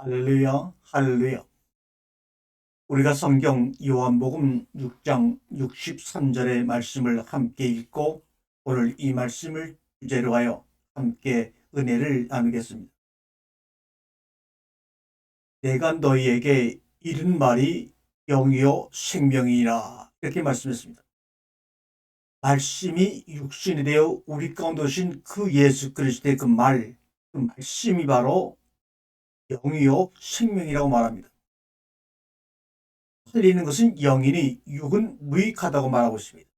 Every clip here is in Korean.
할렐루야, 할렐루야. 우리가 성경 요한복음 6장 63절의 말씀을 함께 읽고 오늘 이 말씀을 주제로 하여 함께 은혜를 나누겠습니다. 내가 너희에게 이른 말이 영이요 생명이라, 이렇게 말씀했습니다. 말씀이 육신이 되어 우리 가운데 오신 그 예수 그리스도의 그 말씀이 바로 영이요 생명이라고 말합니다. 틀리는 것은 영이니 육은 무익하다고 말하고 있습니다.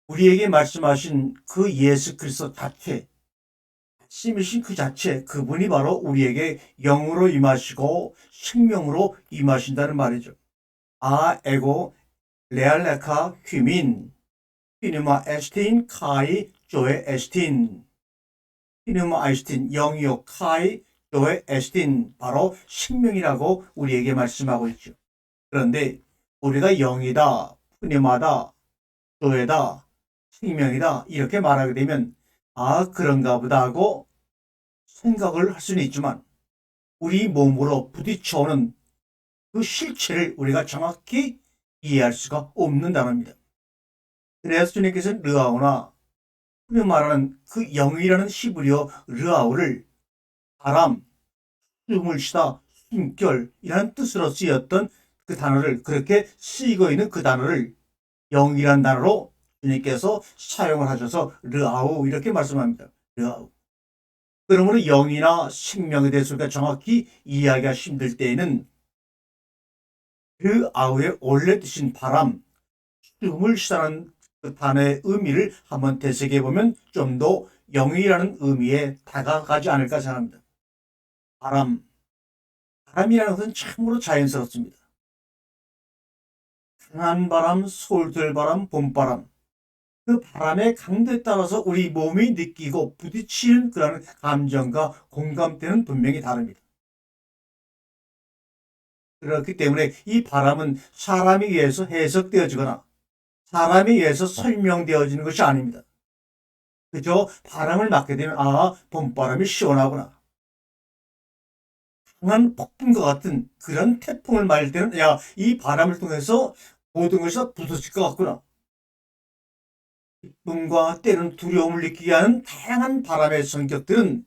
우리에게 말씀하신 그 예수 그리스도 자체, 말씀이신 그 자체, 그분이 바로 우리에게 영으로 임하시고 생명으로 임하신다는 말이죠. 에고 레알레카 휘민 피누마 에스틴 카이 조에 에스틴, 피누마 에스틴 영이요 카이 조에 에스틴, 바로 생명이라고 우리에게 말씀하고 있죠. 그런데 우리가 영이다, 푸니마다, 조에다, 생명이다 이렇게 말하게 되면 그런가 보다 하고 생각을 할 수는 있지만 우리 몸으로 부딪혀오는 그 실체를 우리가 정확히 이해할 수가 없는 단어입니다. 그래서 주님께서는 르아우나, 흔히 말하는 그 영이라는 히브리어 르아우를 바람, 숨을 쉬다, 숨결이라는 뜻으로 쓰였던 그 단어를, 그렇게 쓰이고 있는 그 단어를 영이라는 단어로 주님께서 사용을 하셔서 르아우 이렇게 말씀합니다. 르아우. 그러므로 영이나 생명에 대해서 우리가 정확히 이해하기가 힘들 때에는 르아우의 원래 뜻인 바람, 숨을 쉬다는 그 단어의 의미를 한번 되새겨 보면 좀 더 영이라는 의미에 다가가지 않을까 생각합니다. 바람이라는 것은 참으로 자연스럽습니다. 강한 바람, 솔들바람, 봄바람, 그 바람의 강도에 따라서 우리 몸이 느끼고 부딪히는 그런 감정과 공감대는 분명히 다릅니다. 그렇기 때문에 이 바람은 사람에 의해서 해석되어지거나 사람에 의해서 설명되어지는 것이 아닙니다. 그저 바람을 맞게 되면 봄바람이 시원하구나, 강한 폭풍과 같은 그런 태풍을 맞을 때는 이 바람을 통해서 모든 것이 다 부서질 것 같구나, 기쁨과 때로는 두려움을 느끼게 하는 다양한 바람의 성격들은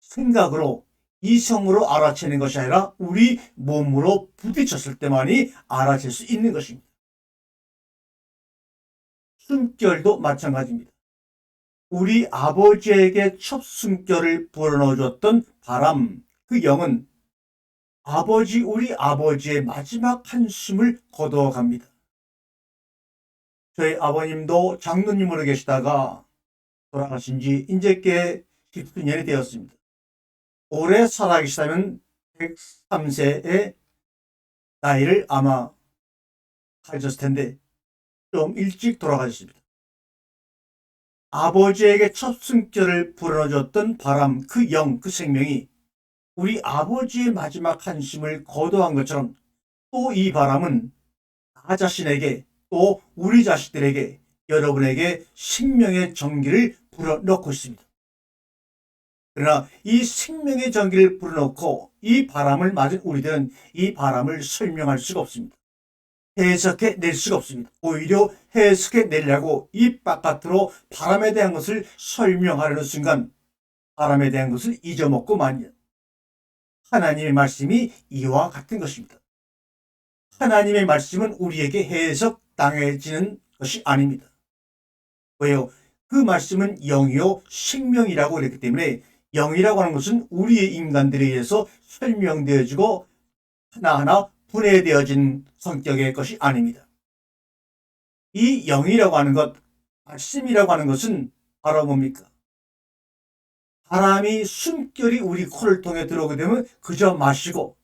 생각으로, 이성으로 알아채는 것이 아니라 우리 몸으로 부딪혔을 때만이 알아챌 수 있는 것입니다. 숨결도 마찬가지입니다. 우리 아버지에게 첫 숨결을 불어넣어줬던 바람, 그 영은 우리 아버지의 마지막 한숨을 거두어갑니다. 저희 아버님도 장로님으로 계시다가 돌아가신 지 이제 꽤 10수년이 되었습니다. 오래 살아계시다면 103세의 나이를 아마 가졌을 텐데 좀 일찍 돌아가셨습니다. 아버지에게 첫 숨결을 불어넣어줬던 바람, 그 영, 그 생명이 우리 아버지의 마지막 한숨을 거두한 것처럼 또 이 바람은 나 자신에게, 또 우리 자식들에게, 여러분에게 생명의 전기를 불어넣고 있습니다. 그러나 이 생명의 전기를 불어넣고 이 바람을 맞은 우리들은 이 바람을 설명할 수가 없습니다. 해석해 낼 수가 없습니다. 오히려 해석해 내려고 입 바깥으로 바람에 대한 것을 설명하려는 순간 바람에 대한 것을 잊어먹고 마니, 하나님의 말씀이 이와 같은 것입니다. 하나님의 말씀은 우리에게 해석당해지는 것이 아닙니다. 왜요? 그 말씀은 영이요 생명이라고 그랬기 때문에, 영이라고 하는 것은 우리의 인간들에 의해서 설명되어지고 하나하나 분해되어진 성격의 것이 아닙니다. 이 영이라고 하는 것, 말씀이라고 하는 것은 바로 뭡니까? 바람이 숨결이 우리 코를 통해 들어오게 되면 그저 마시고,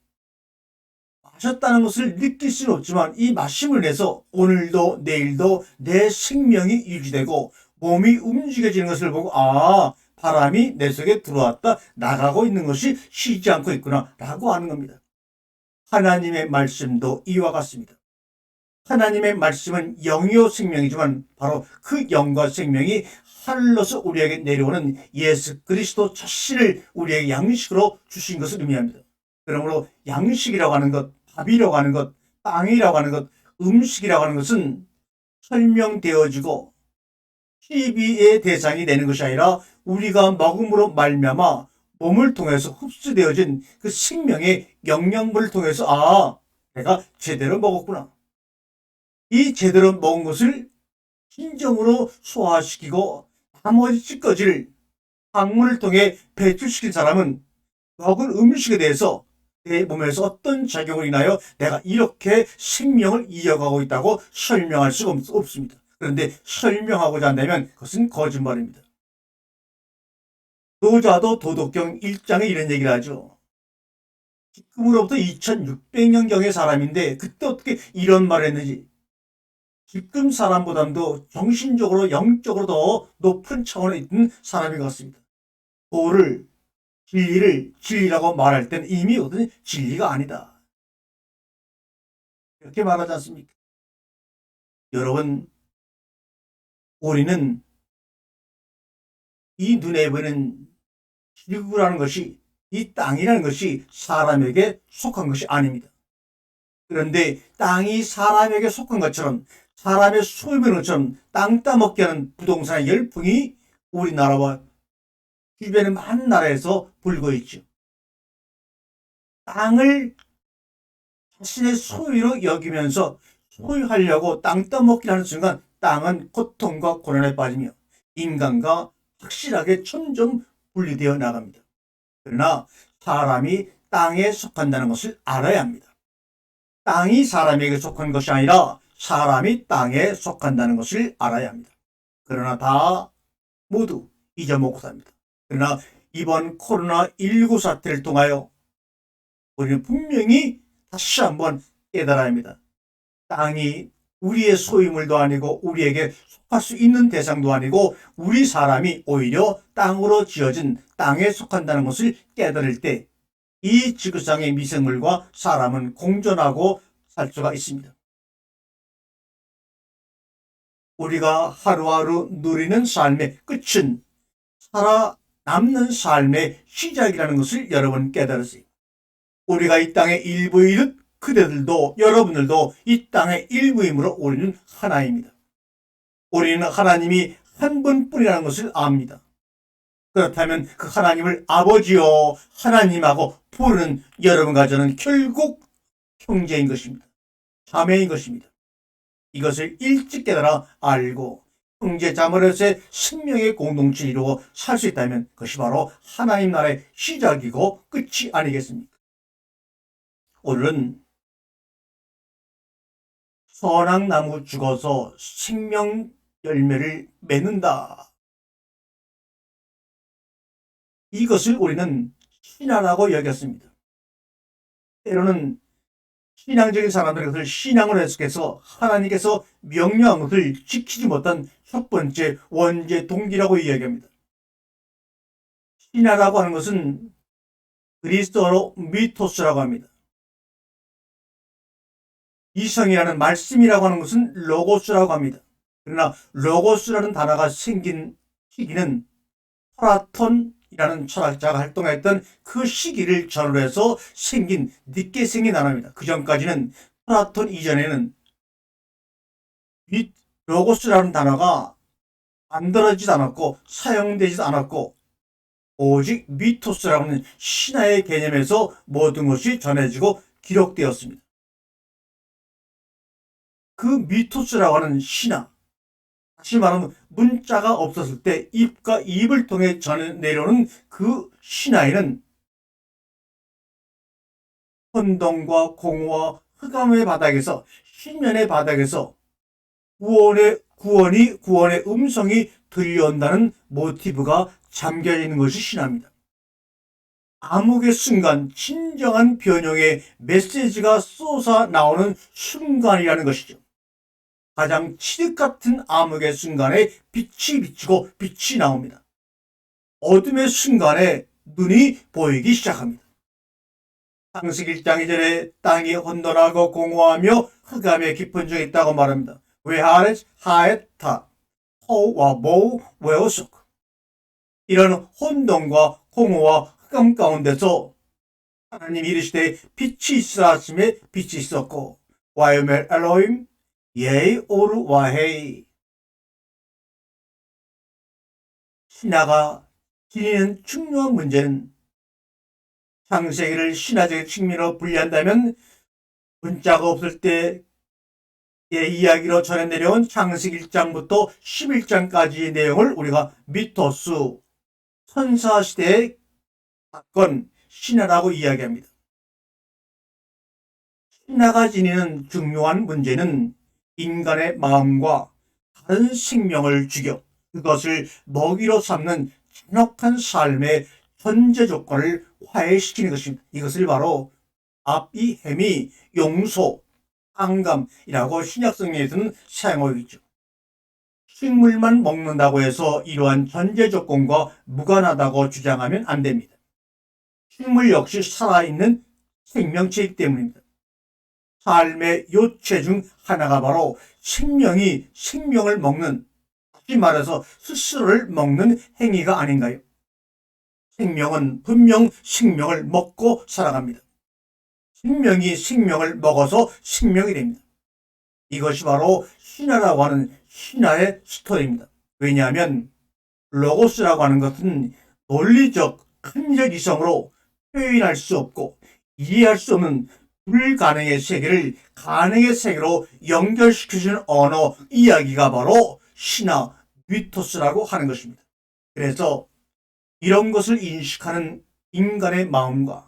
마셨다는 것을 느낄 수는 없지만 이 마심을 내서 오늘도 내일도 내 생명이 유지되고 몸이 움직여지는 것을 보고 바람이 내 속에 들어왔다, 나가고 있는 것이 쉬지 않고 있구나 라고 하는 겁니다. 하나님의 말씀도 이와 같습니다. 하나님의 말씀은 영이요 생명이지만 바로 그 영과 생명이 하늘로서 우리에게 내려오는 예수 그리스도 자신을 우리에게 양식으로 주신 것을 의미합니다. 그러므로 양식이라고 하는 것, 밥이라고 하는 것, 빵이라고 하는 것, 음식이라고 하는 것은 설명되어지고 시비의 대상이 되는 것이 아니라 우리가 먹음으로 말미암아 몸을 통해서 흡수되어진 그 생명의 영양분을 통해서 내가 제대로 먹었구나. 이 제대로 먹은 것을 진정으로 소화시키고 나머지 찌꺼기를 항문을 통해 배출시킨 사람은 먹은 음식에 대해서 내 몸에서 어떤 작용을 인하여 내가 이렇게 생명을 이어가고 있다고 설명할 수가 없습니다. 그런데 설명하고자 한다면 그것은 거짓말입니다. 노자도 도덕경 1장에 이런 얘기를 하죠. 지금으로부터 2600년경의 사람인데 그때 어떻게 이런 말을 했는지, 지금 사람보다도 정신적으로 영적으로 더 높은 차원에 있는 사람인 것 같습니다. 도를, 진리를 진리라고 말할 때는 이미 어떤 진리가 아니다, 이렇게 말하지 않습니까? 여러분, 우리는 이 눈에 보이는 지구라는 것이, 이 땅이라는 것이 사람에게 속한 것이 아닙니다. 그런데 땅이 사람에게 속한 것처럼, 사람의 소유인 것처럼 땅 따먹게 하는 부동산의 열풍이 우리나라와 주변의 많은 나라에서 불고 있죠. 땅을 자신의 소유로 여기면서 소유하려고 땅 따먹기를 하는 순간 땅은 고통과 고난에 빠지며 인간과 확실하게 점점 분리되어 나갑니다. 그러나 사람이 땅에 속한다는 것을 알아야 합니다. 땅이 사람에게 속한 것이 아니라 사람이 땅에 속한다는 것을 알아야 합니다. 그러나 다 모두 잊어먹고 삽니다. 그러나 이번 코로나19 사태를 통하여 우리는 분명히 다시 한번 깨달아야 합니다. 땅이 우리의 소유물도 아니고 우리에게 속할 수 있는 대상도 아니고 우리 사람이 오히려 땅으로 지어진 땅에 속한다는 것을 깨달을 때 이 지구상의 미생물과 사람은 공존하고 살 수가 있습니다. 우리가 하루하루 누리는 삶의 끝은 살아남는 삶의 시작이라는 것을 여러분 깨달으세요. 우리가 이 땅의 일부이듯 그대들도 여러분들도 이 땅의 일부이므로 우리는 하나입니다. 우리는 하나님이 한 분뿐이라는 것을 압니다. 그렇다면 그 하나님을 아버지요 하나님하고 부르는 여러분과 저는 결국 형제인 것입니다. 자매인 것입니다. 이것을 일찍 깨달아 알고 형제 자매로서의 생명의 공동체를 이루고 살 수 있다면 그것이 바로 하나님 나라의 시작이고 끝이 아니겠습니까? 오늘은 선악나무 죽어서 생명 열매를 맺는다, 이것을 우리는 신화라고 여겼습니다. 때로는 신앙적인 사람들이 그것을 신앙으로 해석해서 하나님께서 명령한 것을 지키지 못한 첫 번째 원죄 동기라고 이야기합니다. 신화라고 하는 것은 그리스어로 미토스라고 합니다. 이성이라는 말씀이라고 하는 것은 로고스라고 합니다. 그러나 로고스라는 단어가 생긴 시기는 플라톤이라는 철학자가 활동했던 그 시기를 전후로 해서 늦게 생긴 단어입니다. 그 전까지는 플라톤 이전에는 로고스라는 단어가 만들어지지 않았고 사용되지도 않았고 오직 미토스라고 하는 신화의 개념에서 모든 것이 전해지고 기록되었습니다. 그 미토스라고 하는 신화, 다시 말하면 문자가 없었을 때 입과 입을 통해 전해 내려오는 그 신화에는 혼돈과 공허와 흑암의 바닥에서, 신면의 바닥에서 구원의 음성이 들려온다는 모티브가 잠겨 있는 것이 신화입니다. 암흑의 순간, 진정한 변형의 메시지가 쏟아 나오는 순간이라는 것이죠. 가장 칠흑 같은 암흑의 순간에 빛이 비치고 빛이 나옵니다. 어둠의 순간에 눈이 보이기 시작합니다. 창세기 1장 2절에 땅이 혼돈하고 공허하며 흑암의 깊은 중에 있다고 말합니다. 외하렛 하에타, 호와 모 외우석. 이런 혼돈과 공허와 흑암 가운데서 하나님 이르시되 빛이 있으라 하심에 빛이 있었고 와요멜 엘로임 예이 오르 와헤이. 신화가 지니는 중요한 문제는 창세기를 신화적인 측면으로 분리한다면 문자가 없을 때의 이야기로 전해 내려온 창세기 1장부터 11장까지의 내용을 우리가 미토스, 선사시대의 사건, 신화라고 이야기합니다. 신화가 지니는 중요한 문제는 인간의 마음과 다른 생명을 죽여 그것을 먹이로 삼는 잔혹한 삶의 현재 조건을 화해시키는 것입니다. 이것을 바로 압이, 햄이, 용서, 상감이라고 신약성경에서는 사용하고 있죠. 식물만 먹는다고 해서 이러한 전제 조건과 무관하다고 주장하면 안 됩니다. 식물 역시 살아있는 생명체이기 때문입니다. 삶의 요체 중 하나가 바로 생명이 생명을 먹는, 다시 말해서 스스로를 먹는 행위가 아닌가요? 생명은 분명 생명을 먹고 살아갑니다. 생명이 생명을 먹어서 생명이 됩니다. 이것이 바로 신화라고 하는 신화의 스토리입니다. 왜냐하면 로고스라고 하는 것은 논리적, 합리적 이성으로 표현할 수 없고 이해할 수 없는 불가능의 세계를 가능의 세계로 연결시켜주는 언어, 이야기가 바로 신화, 미토스라고 하는 것입니다. 그래서 이런 것을 인식하는 인간의 마음과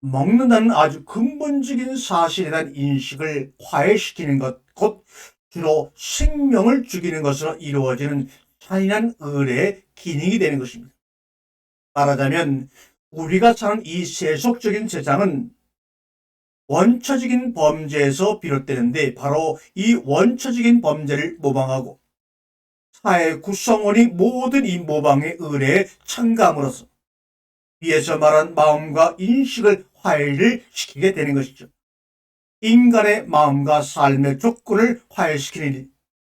먹는다는 아주 근본적인 사실에 대한 인식을 화해시키는 것, 곧 주로 생명을 죽이는 것으로 이루어지는 잔인한 의례의 기능이 되는 것입니다. 말하자면 우리가 사는 이 세속적인 세상은 원초적인 범죄에서 비롯되는데 바로 이 원초적인 범죄를 모방하고 사회 구성원이 모든 이 모방의 의례에 참가함으로써 위에서 말한 마음과 인식을 화해를 시키게 되는 것이죠. 인간의 마음과 삶의 조건을 화해시키는 일,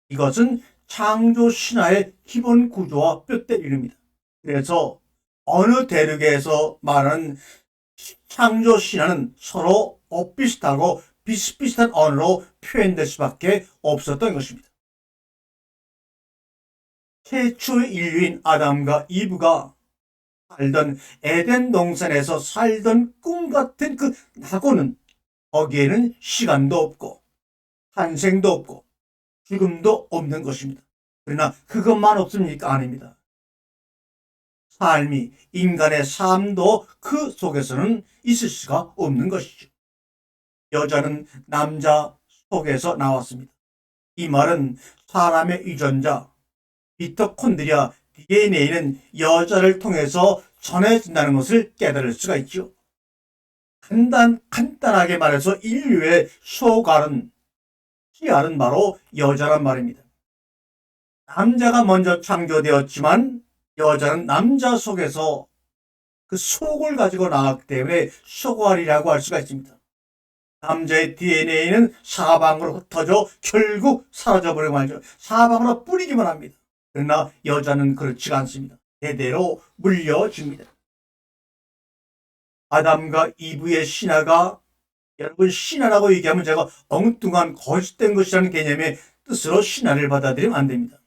이것은 창조 신화의 기본 구조와 뼈대리입니다. 그래서 어느 대륙에서 말하는 창조 신화는 서로 엇비슷하고 비슷비슷한 언어로 표현될 수밖에 없었던 것입니다. 최초의 인류인 아담과 이브가 살던 에덴 동산에서 살던 꿈같은 그 낙원은 거기에는 시간도 없고 탄생도 없고 죽음도 없는 것입니다. 그러나 그것만 없습니까? 아닙니다. 삶이, 인간의 삶도 그 속에서는 있을 수가 없는 것이죠. 여자는 남자 속에서 나왔습니다. 이 말은 사람의 유전자, 미토콘드리아, DNA는 여자를 통해서 전해진다는 것을 깨달을 수가 있죠. 간단하게 말해서 인류의 소갈은, 씨알은 바로 여자란 말입니다. 남자가 먼저 창조되었지만 여자는 남자 속에서 그 속을 가지고 나왔기 때문에 소갈이라고 할 수가 있습니다. 남자의 DNA는 사방으로 흩어져 결국 사라져버리고 말죠. 사방으로 뿌리기만 합니다. 그러나 여자는 그렇지가 않습니다. 대대로 물려줍니다. 아담과 이브의 신화가, 여러분 신화라고 얘기하면 제가 엉뚱한 거짓된 것이라는 개념의 뜻으로 신화를 받아들이면 안 됩니다.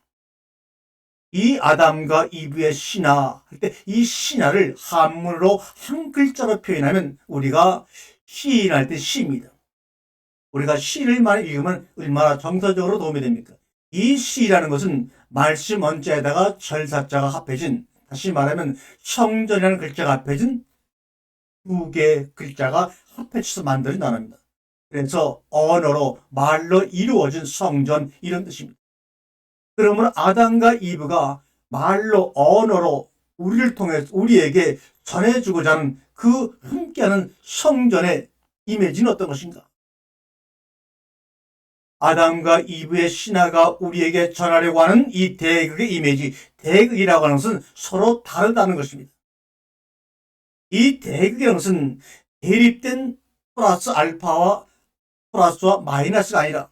이 아담과 이브의 신화 할 때 이 신화를 한문으로 한 글자로 표현하면 우리가 시인할 때 시입니다. 우리가 시를 많이 읽으면 얼마나 정서적으로 도움이 됩니까? 이 시라는 것은 말씀 원자에다가 절사자가 합해진, 다시 말하면 성전이라는 글자가 합해진 두 개의 글자가 합해져서 만들어진 단어입니다. 그래서 언어로, 말로 이루어진 성전, 이런 뜻입니다. 그러면 아담과 이브가 말로, 언어로 우리를 통해 우리에게 전해주고자 하는 그 함께하는 성전의 이미지는 어떤 것인가? 아담과 이브의 신화가 우리에게 전하려고 하는 이 대극의 이미지, 대극이라고 하는 것은 서로 다르다는 것입니다. 이 대극이라는 것은 대립된 플러스 알파와 플러스와 마이너스가 아니라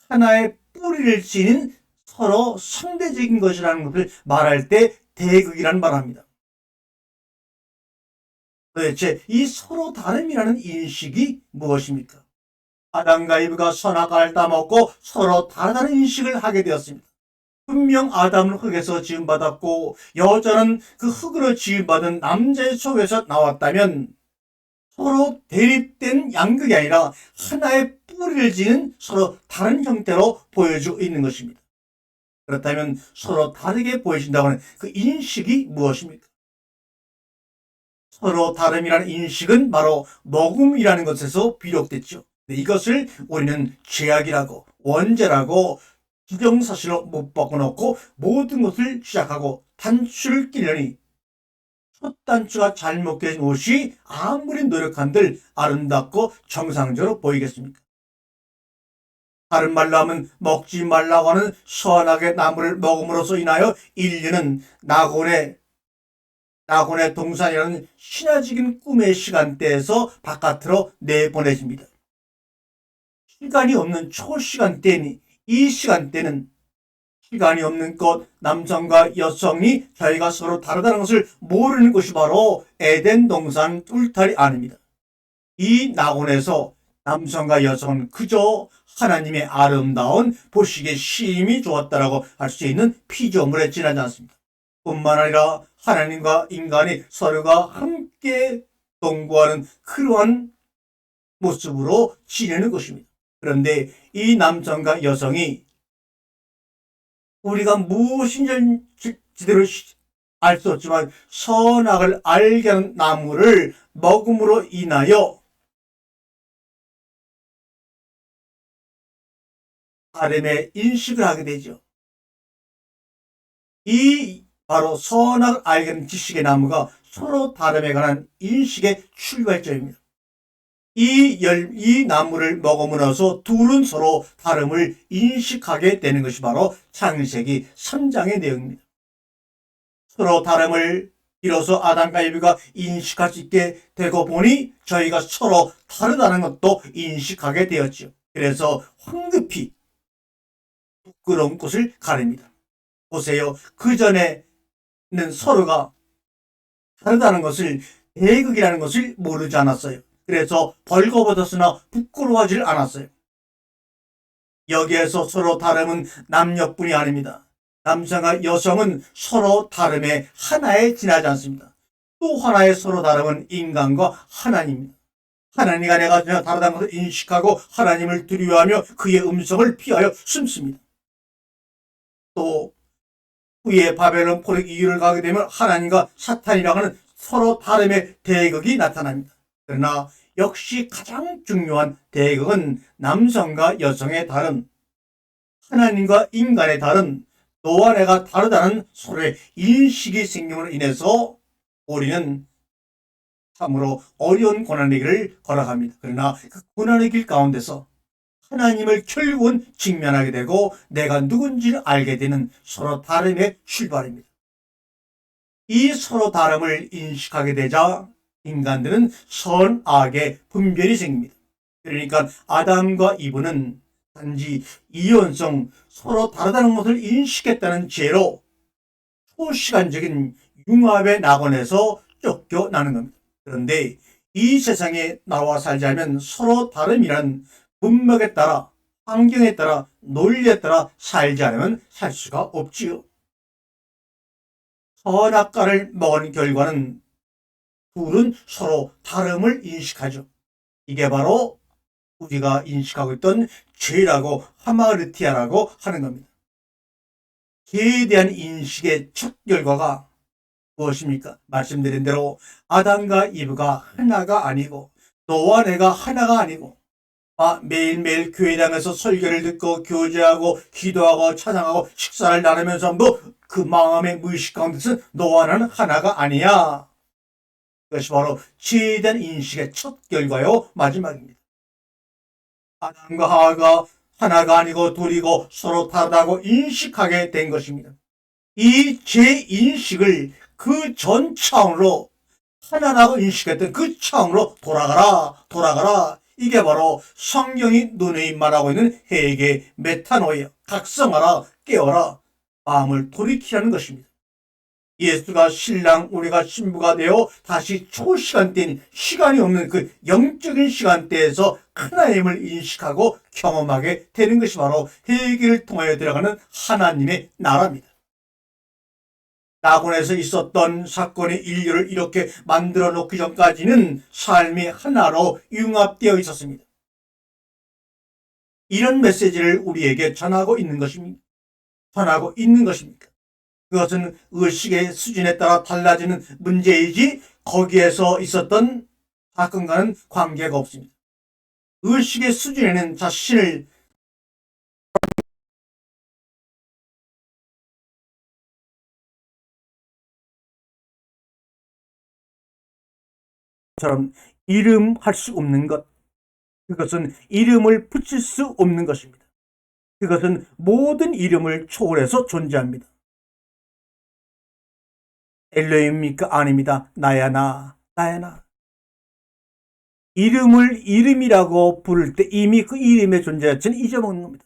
하나의 뿌리를 지닌 서로 상대적인 것이라는 것을 말할 때 대극이라는 말을 합니다. 도대체 이 서로 다름이라는 인식이 무엇입니까? 아담과 이브가 선악과를 따먹고 서로 다르다는 인식을 하게 되었습니다. 분명 아담은 흙에서 지음받았고 여자는 그 흙으로 지음받은 남자의 속에서 나왔다면 서로 대립된 양극이 아니라 하나의 뿌리를 지닌 서로 다른 형태로 보여주고 있는 것입니다. 그렇다면 서로 다르게 보여진다고 하는 그 인식이 무엇입니까? 서로 다름이라는 인식은 바로 먹음이라는 것에서 비롯됐죠. 이것을 우리는 죄악이라고 원죄라고 기정사실로 못 바꿔놓고 모든 것을 시작하고 단추를 끼려니 첫 단추가 잘못 낀 옷이 아무리 노력한들 아름답고 정상적으로 보이겠습니까? 다른 말로 하면 먹지 말라고 하는 선악의 나무를 먹음으로써 인하여 인류는 낙원의 동산이라는 신화적인 꿈의 시간대에서 바깥으로 내보내집니다. 시간이 없는 초시간대니 이 시간대는 시간이 없는 것, 남성과 여성이 저희가 서로 다르다는 것을 모르는 것이 바로 에덴 동산 울타리 안입니다. 이 낙원에서 남성과 여성은 그저 하나님의 아름다운 보시기에 심히 좋았다라고 할 수 있는 피조물에 지나지 않습니다. 뿐만 아니라 하나님과 인간이 서로가 함께 동거하는 그러한 모습으로 지내는 것입니다. 그런데 이 남성과 여성이 우리가 무엇인지 제대로 알 수 없지만 선악을 알게 하는 나무를 먹음으로 인하여 다름의 인식을 하게 되죠. 이 바로 선악을 알게 하는 지식의 나무가 서로 다름에 관한 인식의 출발점입니다. 이 나무를 먹음으로써 둘은 서로 다름을 인식하게 되는 것이 바로 창세기 3장의 내용입니다. 서로 다름을 비로소 아담과 이브가 인식할 수 있게 되고 보니 저희가 서로 다르다는 것도 인식하게 되었죠. 그래서 황급히 부끄러운 것을 가립니다. 보세요. 그전에는 서로가 다르다는 것을 대극이라는 것을 모르지 않았어요. 그래서 벌거벗었으나 부끄러워하지 않았어요. 여기에서 서로 다름은 남녀뿐이 아닙니다. 남성과 여성은 서로 다름의 하나에 지나지 않습니다. 또 하나의 서로 다름은 인간과 하나님입니다. 하나님과 내가 전혀 다르다는 것을 인식하고 하나님을 두려워하며 그의 음성을 피하여 숨습니다. 또 후에 바벨론 포로 이유를 가게 되면 하나님과 사탄이라고 하는 서로 다름의 대극이 나타납니다. 그러나 역시 가장 중요한 대극은 남성과 여성의 다름, 하나님과 인간의 다름, 너와 내가 다르다는 서로의 인식이 생김으로 인해서 우리는 참으로 어려운 고난의 길을 걸어갑니다. 그러나 그 고난의 길 가운데서 하나님을 결국은 직면하게 되고 내가 누군지를 알게 되는 서로 다름의 출발입니다. 이 서로 다름을 인식하게 되자 인간들은 선악의 분별이 생깁니다. 그러니까 아담과 이브는 단지 이원성, 서로 다르다는 것을 인식했다는 죄로 초시간적인 융합의 낙원에서 쫓겨나는 겁니다. 그런데 이 세상에 나와 살자면 서로 다름이란 문맥에 따라, 환경에 따라, 논리에 따라 살지 않으면 살 수가 없지요. 선악과를 먹은 결과는 둘은 서로 다름을 인식하죠. 이게 바로 우리가 인식하고 있던 죄라고 하마르티아라고 하는 겁니다. 죄에 대한 인식의 첫 결과가 무엇입니까? 말씀드린 대로 아담과 이브가 하나가 아니고 너와 내가 하나가 아니고 매일매일 교회당에서 설교를 듣고 교제하고 기도하고 찬양하고 식사를 나누면서도 그 마음의 무의식 가운데서 너와 나는 하나가 아니야. 그것이 바로 죄에 대한 인식의 첫 결과요 마지막입니다. 아담과 하와가 하나가 아니고 둘이고 서로 다르다고 인식하게 된 것입니다. 이 죄인식을 그 전 차원으로 하나라고 인식했던 그 차원으로 돌아가라. 이게 바로 성경이 누누이 말하고 있는 회개, 메타노예요. 각성하라, 깨어라 마음을 돌이키라는 것입니다. 예수가 신랑, 우리가 신부가 되어 다시 초시간대인 시간이 없는 그 영적인 시간대에서 하나님을 인식하고 경험하게 되는 것이 바로 회개를 통하여 들어가는 하나님의 나라입니다. 낙원에서 있었던 사건이 인류를 이렇게 만들어 놓기 전까지는 삶이 하나로 융합되어 있었습니다. 이런 메시지를 우리에게 전하고 있는 것입니까? 그것은 의식의 수준에 따라 달라지는 문제이지 거기에서 있었던 사건과는 관계가 없습니다. 의식의 수준에는 자신을 처럼 이름할 수 없는 것, 그것은 이름을 붙일 수 없는 것입니다. 그것은 모든 이름을 초월해서 존재합니다. 엘로힘입니까? 아닙니다. 나야 나. 이름을 이름이라고 부를 때 이미 그 이름의 존재 자체는 잊어먹는 겁니다.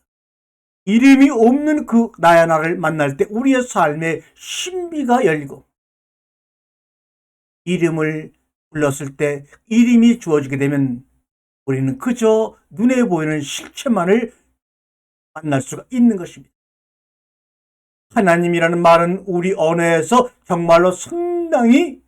이름이 없는 그 나야 나를 만날 때 우리의 삶의 신비가 열리고, 이름을 불렀을 때 이름이 주어지게 되면 우리는 그저 눈에 보이는 실체만을 만날 수가 있는 것입니다. 하나님이라는 말은 우리 언어에서 정말로 상당히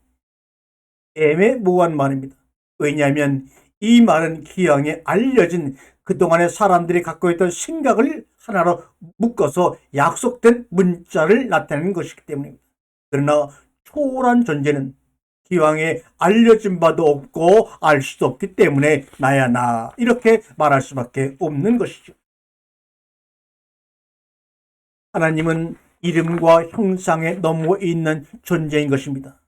애매모호한 말입니다. 왜냐하면 이 말은 기왕에 알려진 그동안의 사람들이 갖고 있던 생각을 하나로 묶어서 약속된 문자를 나타내는 것이기 때문입니다. 그러나 초월한 존재는 기왕에 알려진 바도 없고 알 수도 없기 때문에 나야 나 이렇게 말할 수밖에 없는 것이죠. 하나님은 이름과 형상에 넘어 있는 존재인 것입니다.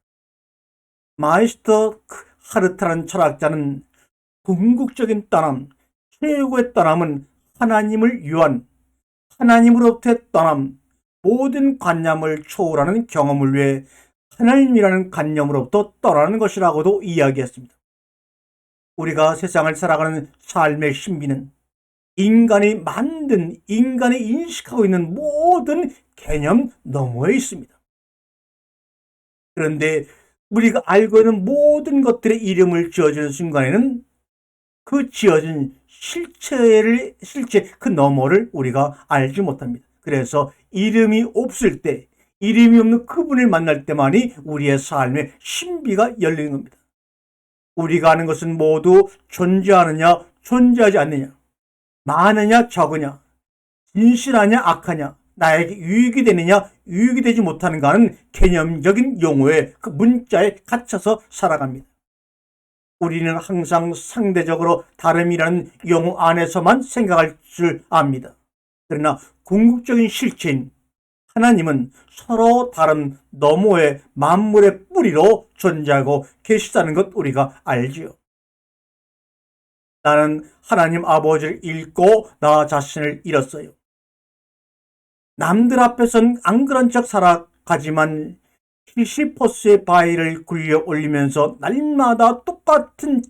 마이스터 하르타라는 철학자는 궁극적인 떠남, 최고의 떠남은 하나님을 위한, 하나님으로부터의 떠남, 모든 관념을 초월하는 경험을 위해 하나님이라는 관념으로부터 떠나는 것이라고도 이야기했습니다. 우리가 세상을 살아가는 삶의 신비는 인간이 만든, 인간이 인식하고 있는 모든 개념 너머에 있습니다. 그런데 우리가 알고 있는 모든 것들의 이름을 지어주는 순간에는 그 지어진 실체 그 너머를 우리가 알지 못합니다. 그래서 이름이 없을 때, 이름이 없는 그분을 만날 때만이 우리의 삶의 신비가 열리는 겁니다. 우리가 아는 것은 모두 존재하느냐 존재하지 않느냐, 많으냐 적으냐, 진실하냐 악하냐, 나에게 유익이 되느냐 유익이 되지 못하는가는 개념적인 용어에 그 문자에 갇혀서 살아갑니다. 우리는 항상 상대적으로 다름이라는 용어 안에서만 생각할 줄 압니다. 그러나 궁극적인 실체인 하나님은 서로 다른 너머의 만물의 뿌리로 존재하고 계시다는 것 우리가 알지요. 나는 하나님 아버지를 잃고 나 자신을 잃었어요. 남들 앞에선 안 그런 척 살아가지만 시시포스의 바위를 굴려 올리면서 날마다 똑같은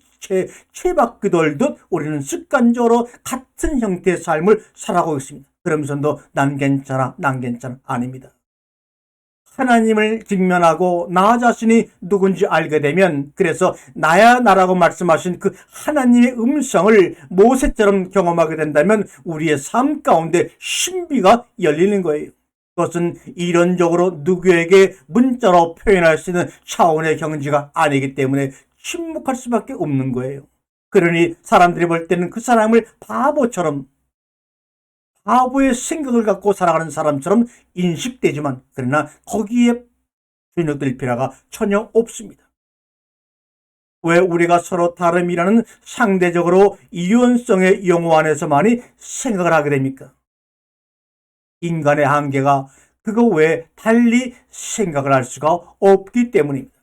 채바퀴 돌듯 우리는 습관적으로 같은 형태의 삶을 살아가고 있습니다. 그러면서도 난 괜찮아 아닙니다. 하나님을 직면하고 나 자신이 누군지 알게 되면, 그래서 나야 나라고 말씀하신 그 하나님의 음성을 모세처럼 경험하게 된다면 우리의 삶 가운데 신비가 열리는 거예요. 그것은 이론적으로 누구에게 문자로 표현할 수 있는 차원의 경지가 아니기 때문에 침묵할 수밖에 없는 거예요. 그러니 사람들이 볼 때는 그 사람을 바보의 생각을 갖고 살아가는 사람처럼 인식되지만, 그러나 거기에 주눅들 필요가 전혀 없습니다. 왜 우리가 서로 다름이라는 상대적으로 이원성의 용어 안에서만이 생각을 하게 됩니까? 인간의 한계가 그거 외에 달리 생각을 할 수가 없기 때문입니다.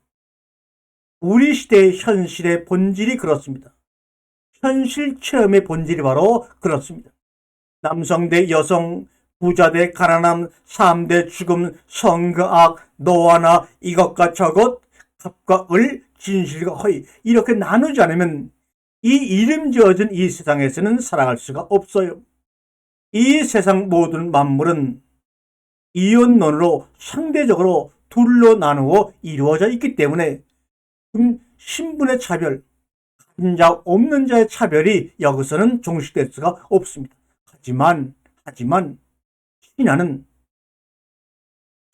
우리 시대의 현실의 본질이 그렇습니다. 현실 체험의 본질이 바로 그렇습니다. 남성 대 여성, 부자 대 가난함, 삶 대 죽음, 성과 악, 너와 나, 이것과 저것, 갑과 을, 진실과 허위, 이렇게 나누지 않으면 이 이름 지어진 이 세상에서는 살아갈 수가 없어요. 이 세상 모든 만물은 이혼론으로 상대적으로 둘로 나누어 이루어져 있기 때문에 신분의 차별, 가진 자 없는 자의 차별이 여기서는 종식될 수가 없습니다. 하지만 신하는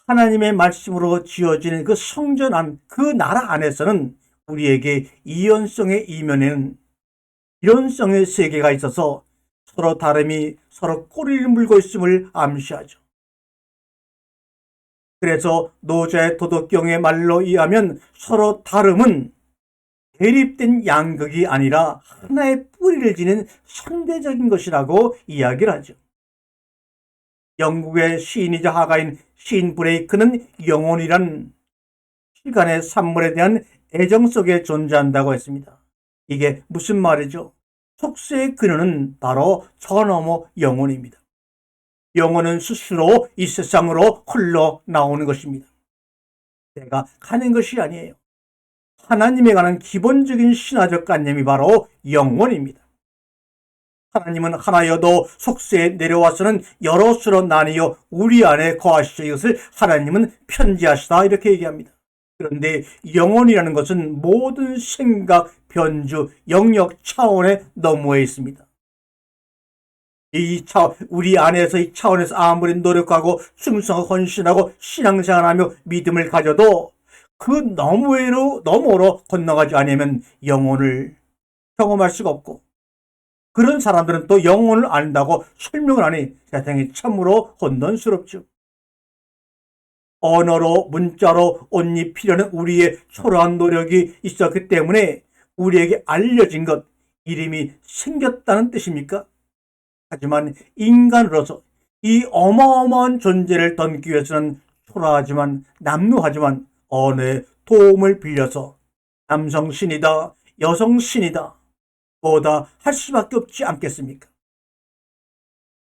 하나님의 말씀으로 지어지는 그 성전 안, 그 나라 안에서는 우리에게 이연성의 이면에는 이론성의 세계가 있어서 서로 다름이 서로 꼬리를 물고 있음을 암시하죠. 그래서 노자의 도덕경의 말로 의하면 서로 다름은 대립된 양극이 아니라 하나의 뿌리를 지닌 상대적인 것이라고 이야기를 하죠. 영국의 시인이자 화가인 시인 브레이크는 영혼이란 시간의 산물에 대한 애정 속에 존재한다고 했습니다. 이게 무슨 말이죠? 속세의 근원은 바로 저 너머 영혼입니다. 영혼은 스스로 이 세상으로 흘러나오는 것입니다. 내가 가는 것이 아니에요. 하나님에 관한 기본적인 신화적 관념이 바로 영혼입니다. 하나님은 하나여도 속세에 내려와서는 여럿으로 나뉘어 우리 안에 거하시죠. 이것을 하나님은 편지하시다 이렇게 얘기합니다. 그런데 영혼이라는 것은 모든 생각, 변주, 영역 차원에 너머에 있습니다. 우리 안에서 이 차원에서 아무리 노력하고 충성하고 헌신하고 신앙생활하며 믿음을 가져도 그 너머로 건너가지 않으면 영혼을 경험할 수가 없고, 그런 사람들은 또 영혼을 안다고 설명을 하니 세상이 참으로 혼돈스럽죠. 언어로 문자로 옷 입히려는 우리의 초라한 노력이 있었기 때문에 우리에게 알려진 것, 이름이 생겼다는 뜻입니까? 하지만 인간으로서 이 어마어마한 존재를 던기 위해서는 초라하지만 남루하지만 언어의 도움을 빌려서 남성신이다, 여성신이다 뭐다 할 수밖에 없지 않겠습니까?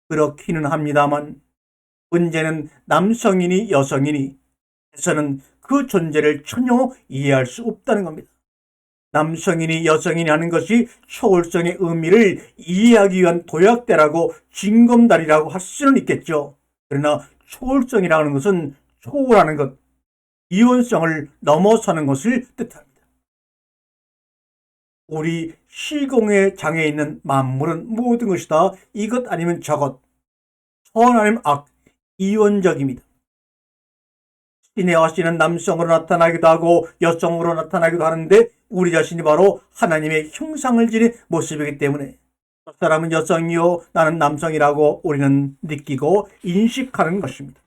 그렇기는 합니다만 문제는 남성이니 여성이니 해서는 그 존재를 전혀 이해할 수 없다는 겁니다. 남성이니 여성이니 하는 것이 초월성의 의미를 이해하기 위한 도약대라고 징검다리라고 할 수는 있겠죠. 그러나 초월성이라는 것은 초월하는 것, 이원성을 넘어서는 것을 뜻합니다. 우리 시공의 장에 있는 만물은 모든 것이 다 이것 아니면 저것, 선 아니면 악, 이원적입니다. 신의 화신은 남성으로 나타나기도 하고 여성으로 나타나기도 하는데 우리 자신이 바로 하나님의 형상을 지닌 모습이기 때문에 저 사람은 여성이요 나는 남성이라고 우리는 느끼고 인식하는 것입니다.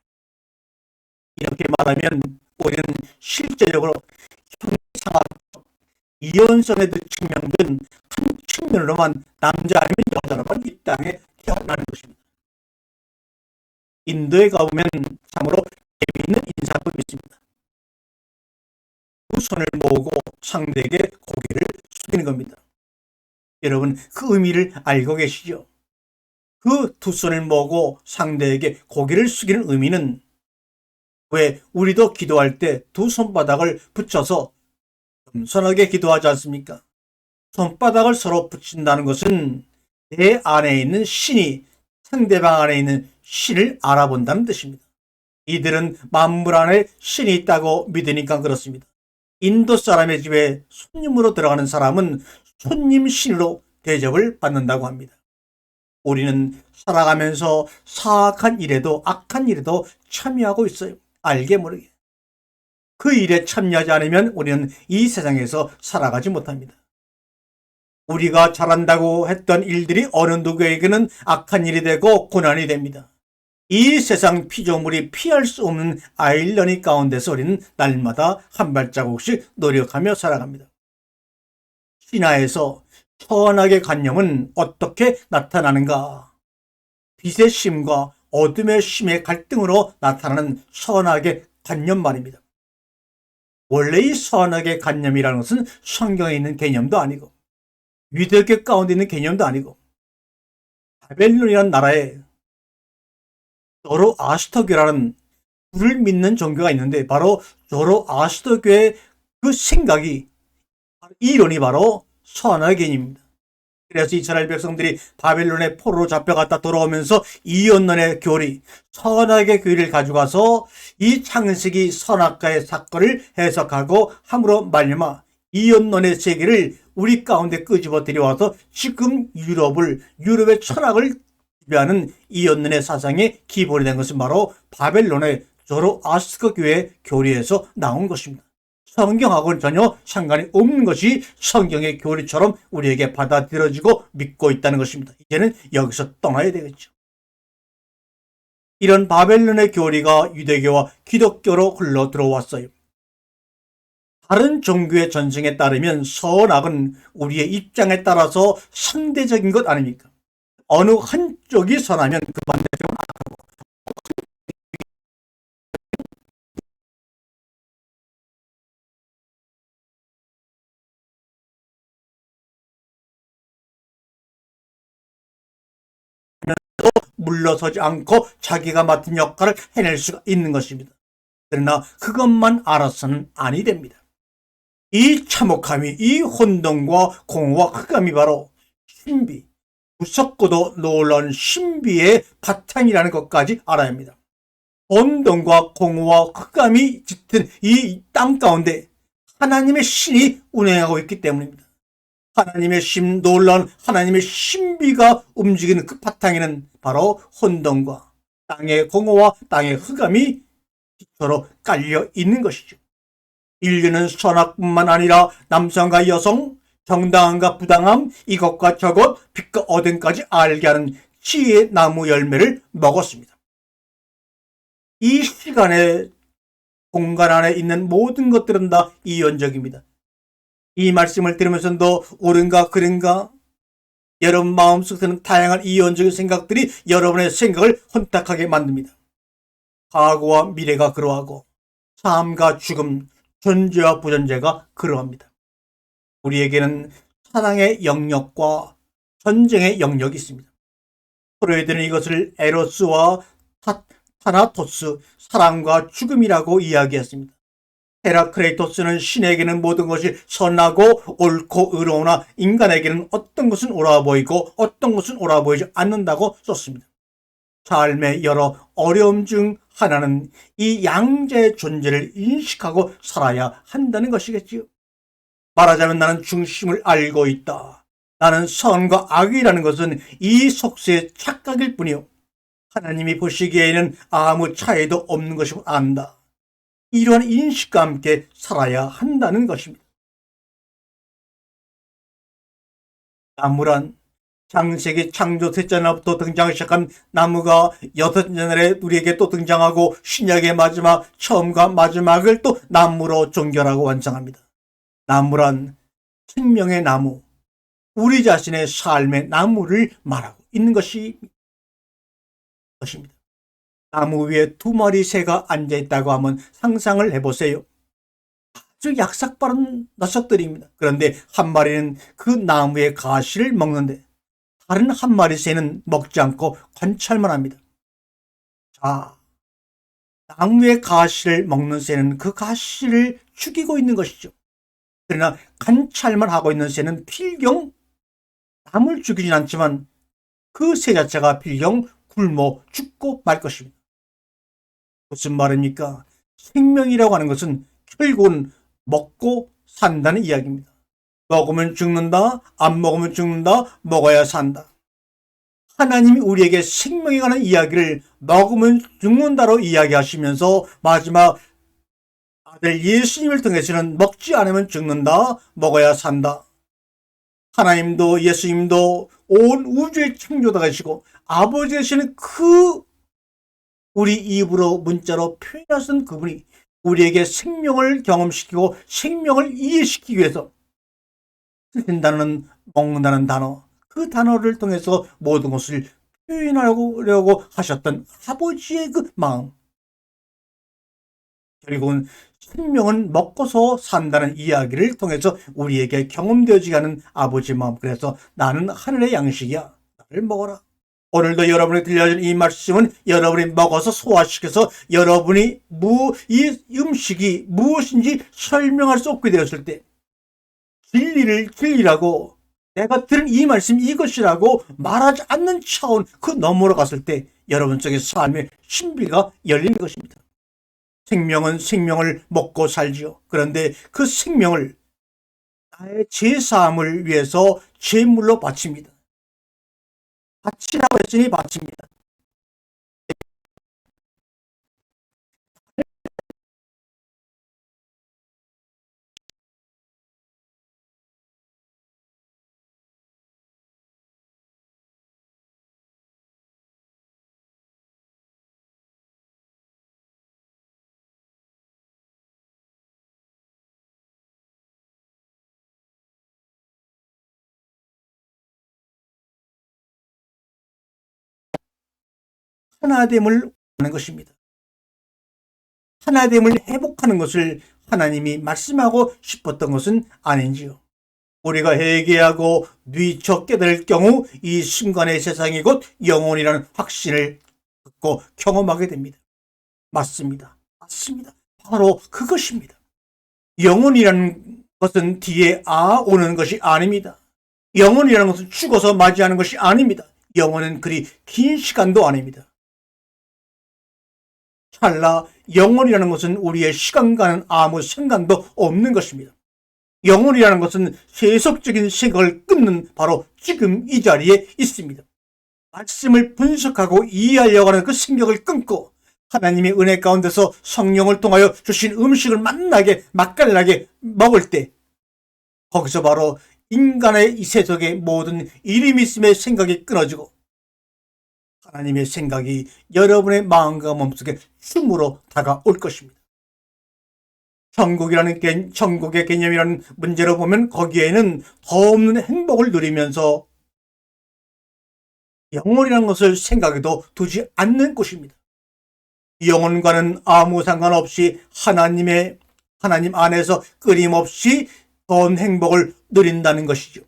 이렇게 말하면 우리는 실제적으로 형상학적 이연성에 증명된 한 측면으로만 남자 아니면 여자로만 이 땅에 태어나는 것입니다. 인도에 가보면 참으로 재미있는 인사법이 있습니다. 두 손을 모으고 상대에게 고개를 숙이는 겁니다. 여러분 그 의미를 알고 계시죠? 그 두 손을 모으고 상대에게 고개를 숙이는 의미는 왜 우리도 기도할 때 두 손바닥을 붙여서 겸손하게 기도하지 않습니까? 손바닥을 서로 붙인다는 것은 내 안에 있는 신이 상대방 안에 있는 신을 알아본다는 뜻입니다. 이들은 만물 안에 신이 있다고 믿으니까 그렇습니다. 인도 사람의 집에 손님으로 들어가는 사람은 손님 신으로 대접을 받는다고 합니다. 우리는 살아가면서 사악한 일에도 악한 일에도 참여하고 있어요. 알게 모르게. 그 일에 참여하지 않으면 우리는 이 세상에서 살아가지 못합니다. 우리가 잘한다고 했던 일들이 어느 누구에게는 악한 일이 되고 고난이 됩니다. 이 세상 피조물이 피할 수 없는 아일러니 가운데서 우리는 날마다 한 발자국씩 노력하며 살아갑니다. 신화에서 선악의 관념은 어떻게 나타나는가? 빛의 심과 어둠의 심의 갈등으로 나타나는 선악의 관념 말입니다. 원래 이 선악의 관념이라는 것은 성경에 있는 개념도 아니고 유대교 가운데 있는 개념도 아니고 바벨론이라는 나라에 조로아스터교라는 불을 믿는 종교가 있는데 바로 조로아스터교의 그 생각이 이론이 바로 선악의 개념입니다. 그래서 이스라엘 백성들이 바벨론의 포로로 잡혀갔다 돌아오면서 이언론의 교리, 선악의 교리를 가져가서 이 창세기 선악과의 사건을 해석하고 함으로 말미암아 이언론의 세계를 우리 가운데 끄집어 들여와서 지금 유럽의 철학을 지배하는 이언론의 사상의 기본이 된 것은 바로 바벨론의 조로아스터 교회의 교리에서 나온 것입니다. 성경하고는 전혀 상관이 없는 것이 성경의 교리처럼 우리에게 받아들여지고 믿고 있다는 것입니다. 이제는 여기서 떠나야 되겠죠. 이런 바벨론의 교리가 유대교와 기독교로 흘러 들어왔어요. 다른 종교의 전승에 따르면 선악은 우리의 입장에 따라서 상대적인 것 아닙니까? 어느 한쪽이 선하면 그 반대쪽은 악하고, 물러서지 않고 자기가 맡은 역할을 해낼 수가 있는 것입니다. 그러나 그것만 알아서는 아니 됩니다. 이 참혹함이, 이 혼돈과 공허와 흑암이 바로 신비, 무섭고도 놀라운 신비의 바탕이라는 것까지 알아야 합니다. 혼돈과 공허와 흑암이 짙은 이 땅 가운데 하나님의 신이 운행하고 있기 때문입니다. 하나님의 놀라운 하나님의 신비가 움직이는 그 바탕에는 바로 혼돈과 땅의 공허와 땅의 흑암이 서로 깔려 있는 것이죠. 인류는 선악뿐만 아니라 남성과 여성, 정당함과 부당함, 이것과 저것, 빛과 어둠까지 알게 하는 지혜의 나무 열매를 먹었습니다. 이 시간의 공간 안에 있는 모든 것들은 다 이원적입니다. 이 말씀을 들으면서도 옳은가 그른가, 여러분 마음속에 드는 다양한 이원적인 생각들이 여러분의 생각을 혼탁하게 만듭니다. 과거와 미래가 그러하고 삶과 죽음, 존재와 부존재가 그러합니다. 우리에게는 사랑의 영역과 전쟁의 영역이 있습니다. 프로이드는 이것을 에로스와 타나토스, 사랑과 죽음이라고 이야기했습니다. 헤라크레이토스는 신에게는 모든 것이 선하고 옳고 의로우나 인간에게는 어떤 것은 옳아 보이고 어떤 것은 옳아 보이지 않는다고 썼습니다. 삶의 여러 어려움 중 하나는 이 양자의 존재를 인식하고 살아야 한다는 것이겠지요. 말하자면 나는 중심을 알고 있다. 나는 선과 악이라는 것은 이 속세의 착각일 뿐이요, 하나님이 보시기에는 아무 차이도 없는 것임을 안다. 이러한 인식과 함께 살아야 한다는 것입니다. 나무란 창세기 창조 셋째 날부터 등장하기 시작한 나무가 여섯째 날에 우리에게 또 등장하고 신약의 마지막, 처음과 마지막을 또 나무로 종결하고 완성합니다. 나무란 생명의 나무, 우리 자신의 삶의 나무를 말하고 있는 것입니다. 나무 위에 두 마리 새가 앉아있다고 하면 상상을 해보세요. 아주 약삭 빠른 녀석들입니다. 그런데 한 마리는 그 나무의 가시를 먹는데 다른 한 마리 새는 먹지 않고 관찰만 합니다. 자, 나무의 가시를 먹는 새는 그 가시를 죽이고 있는 것이죠. 그러나 관찰만 하고 있는 새는 필경 남을 죽이진 않지만 그 새 자체가 필경 굶어 죽고 말 것입니다. 무슨 말입니까? 생명이라고 하는 것은 결국은 먹고 산다는 이야기입니다. 먹으면 죽는다, 안 먹으면 죽는다, 먹어야 산다. 하나님이 우리에게 생명에 관한 이야기를 먹으면 죽는다로 이야기하시면서 마지막 아들 예수님을 통해서는 먹지 않으면 죽는다, 먹어야 산다. 하나님도 예수님도 온 우주의 창조자이시고 아버지 되시는 그 우리 입으로 문자로 표현하신 그분이 우리에게 생명을 경험시키고 생명을 이해시키기 위해서 쓰신다는, 먹는다는 단어, 그 단어를 통해서 모든 것을 표현하려고 하셨던 아버지의 그 마음, 결국은 생명은 먹고서 산다는 이야기를 통해서 우리에게 경험되어지게 하는 아버지의 마음. 그래서 나는 하늘의 양식이야, 나를 먹어라. 오늘도 여러분이 들려준 이 말씀은 여러분이 먹어서 소화시켜서 여러분이 이 음식이 무엇인지 설명할 수 없게 되었을 때 진리를 진리라고 내가 들은 이 말씀이 이것이라고 말하지 않는 차원 그 너머로 갔을 때 여러분 속에 삶의 신비가 열리는 것입니다. 생명은 생명을 먹고 살지요. 그런데 그 생명을 나의 제사함을 위해서 제물로 바칩니다. 바치라고 했으니 바칩니다. 하나됨을 하는 것입니다. 하나됨을 회복하는 것을 하나님이 말씀하고 싶었던 것은 아닌지요. 우리가 회개하고 뉘쳐 깨달을 경우 이 순간의 세상이 곧 영혼이라는 확신을 갖고 경험하게 됩니다. 맞습니다. 맞습니다. 바로 그것입니다. 영혼이라는 것은 뒤에 오는 것이 아닙니다. 영혼이라는 것은 죽어서 맞이하는 것이 아닙니다. 영혼은 그리 긴 시간도 아닙니다. 찰나 영혼이라는 것은 우리의 시간과는 아무 상관도 없는 것입니다. 영혼이라는 것은 세속적인 생각을 끊는 바로 지금 이 자리에 있습니다. 말씀을 분석하고 이해하려고 하는 그 생각을 끊고 하나님의 은혜 가운데서 성령을 통하여 주신 음식을 맛깔나게 먹을 때 거기서 바로 인간의 이 세속의 모든 이름있음의 생각이 끊어지고 하나님의 생각이 여러분의 마음과 몸속에 춤으로 다가올 것입니다. 천국의 개념이라는 문제로 보면 거기에는 더 없는 행복을 누리면서 영혼이라는 것을 생각에도 두지 않는 곳입니다. 영혼과는 아무 상관없이 하나님 안에서 끊임없이 더 행복을 누린다는 것이죠.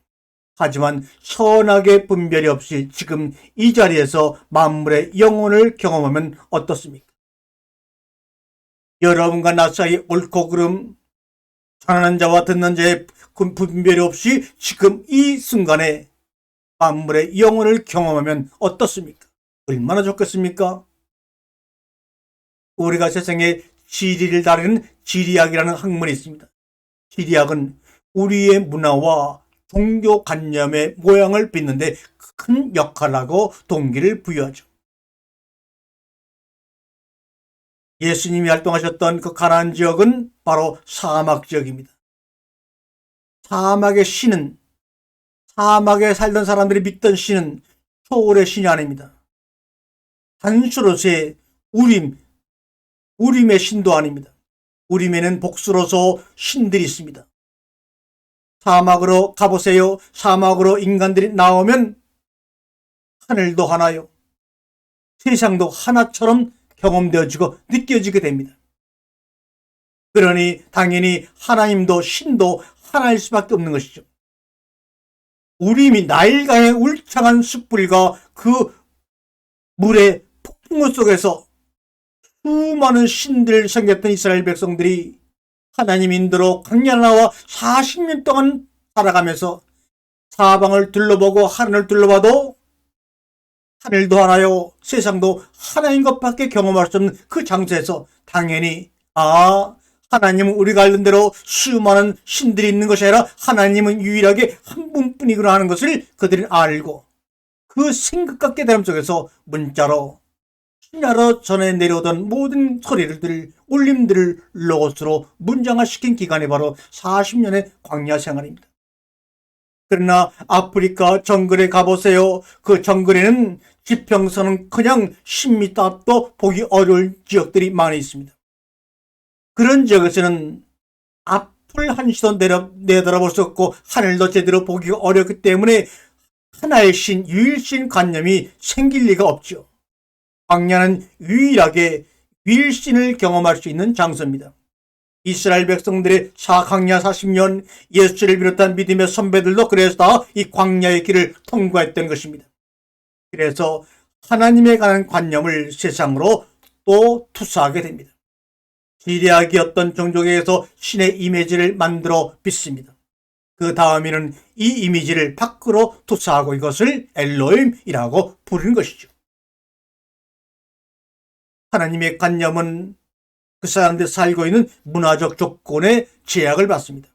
하지만 선악의 분별이 없이 지금 이 자리에서 만물의 영혼을 경험하면 어떻습니까? 여러분과 나 사이 옳고 그름, 전하는 자와 듣는 자의 분별이 없이 지금 이 순간에 만물의 영혼을 경험하면 어떻습니까? 얼마나 좋겠습니까? 우리가 세상에 지리를 다루는 지리학이라는 학문이 있습니다. 지리학은 우리의 문화와 종교관념의 모양을 빚는데 큰 역할을 하고 동기를 부여하죠. 예수님이 활동하셨던 그 가나안 지역은 바로 사막 지역입니다. 사막의 신은, 사막에 살던 사람들이 믿던 신은 초월의 신이 아닙니다. 단수로서의 우림의 신도 아닙니다. 우림에는 복수로서 신들이 있습니다. 사막으로 가보세요. 사막으로 인간들이 나오면 하늘도 하나요. 세상도 하나처럼 경험되어지고 느껴지게 됩니다. 그러니 당연히 하나님도 신도 하나일 수밖에 없는 것이죠. 우림이 나일강의 울창한 숯불과 그 물의 폭풍우 속에서 수많은 신들을 섬겼던 이스라엘 백성들이 하나님 인도로 광야 나와 40년 동안 살아가면서 사방을 둘러보고 하늘을 둘러봐도 하늘도 하나요, 세상도 하나인 것밖에 경험할 수 없는 그 장소에서 당연히 하나님은 우리가 알던 대로 수많은 신들이 있는 것이 아니라 하나님은 유일하게 한 분뿐이구나 하는 것을 그들은 알고 그 생각과 깨달음 속에서 문자로 신하로 전해 내려오던 모든 소리들을 울림들을 로고스로 문장화시킨 기간이 바로 40년의 광야 생활입니다. 그러나 아프리카 정글에 가보세요. 그 정글에는 지평선은 그냥 10m 앞도 보기 어려울 지역들이 많이 있습니다. 그런 지역에서는 앞을 한시도 내다볼 수 없고 하늘도 제대로 보기가 어렵기 때문에 하나의 신, 유일신 관념이 생길 리가 없죠. 광야는 유일하게 유일신을 경험할 수 있는 장소입니다. 이스라엘 백성들의 광야 40년, 예수를 비롯한 믿음의 선배들도 그래서 다 이 광야의 길을 통과했던 것입니다. 그래서 하나님에 관한 관념을 세상으로 또 투사하게 됩니다. 지리학이 어떤 종족에서 신의 이미지를 만들어 빚습니다. 그 다음에는 이 이미지를 바꿔 거꾸로 투사하고 이것을 엘로힘이라고 부르는 것이죠. 하나님의 관념은 그 사람들이 살고 있는 문화적 조건에 제약을 받습니다.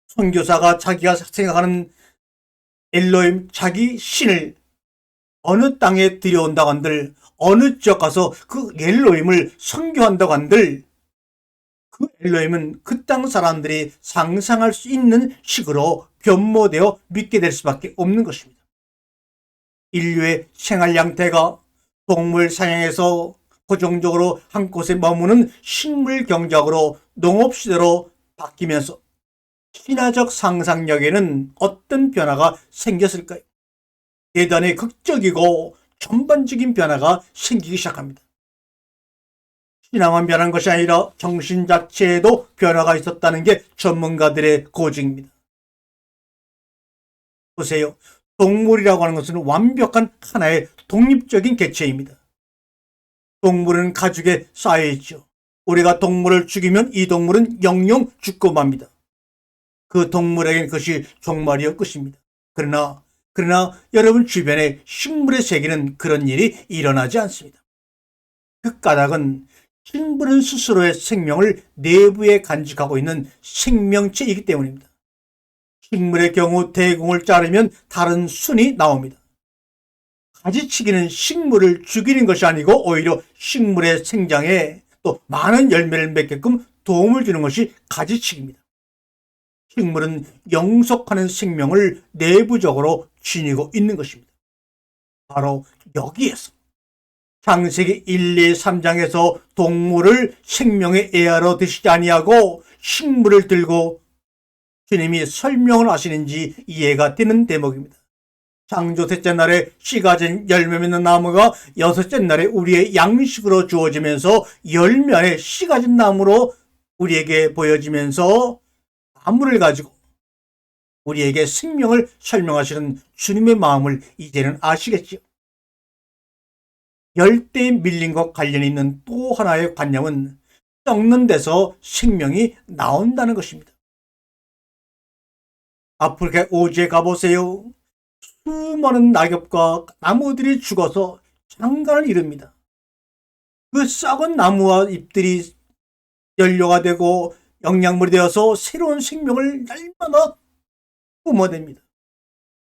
선교사가 자기가 생각하는 엘로힘, 자기 신을 어느 땅에 들여온다고 한들, 어느 지역 가서 그 엘로힘을 선교한다고 한들, 그 엘로힘은 그 땅 사람들이 상상할 수 있는 식으로 변모되어 믿게 될 수밖에 없는 것입니다. 인류의 생활 양태가 동물 사냥에서 고정적으로 한 곳에 머무는 식물 경작으로 농업시대로 바뀌면서 신화적 상상력에는 어떤 변화가 생겼을까요? 대단히 극적이고 전반적인 변화가 생기기 시작합니다. 신앙만 변한 것이 아니라 정신 자체에도 변화가 있었다는 게 전문가들의 고증입니다. 보세요. 동물이라고 하는 것은 완벽한 하나의 독립적인 개체입니다. 동물은 가죽에 쌓여있죠. 우리가 동물을 죽이면 이 동물은 영영 죽고 맙니다. 그 동물에겐 그것이 종말이었 것입니다. 그러나 여러분 주변에 식물의 세계는 그런 일이 일어나지 않습니다. 그 까닭은 식물은 스스로의 생명을 내부에 간직하고 있는 생명체이기 때문입니다. 식물의 경우 대궁을 자르면 다른 순이 나옵니다. 가지치기는 식물을 죽이는 것이 아니고 오히려 식물의 생장에 또 많은 열매를 맺게끔 도움을 주는 것이 가지치기입니다. 식물은 영속하는 생명을 내부적으로 지니고 있는 것입니다. 바로 여기에서 창세기 1, 2, 3장에서 동물을 생명의 애하러 드시지 아니하고 식물을 들고 주님이 설명을 하시는지 이해가 되는 대목입니다. 창조 셋째 날에 씨가 진 열매 맺는 나무가 여섯째 날에 우리의 양식으로 주어지면서 열매 안에 씨가 진 나무로 우리에게 보여지면서 나무를 가지고 우리에게 생명을 설명하시는 주님의 마음을 이제는 아시겠지요. 열대에 밀린 것 관련이 있는 또 하나의 관념은 썩는 데서 생명이 나온다는 것입니다. 아프리카 오지에 가보세요. 수많은 낙엽과 나무들이 죽어서 장관을 이룹니다. 그 썩은 나무와 잎들이 연료가 되고 영양물이 되어서 새로운 생명을 날마다 뿜어냅니다.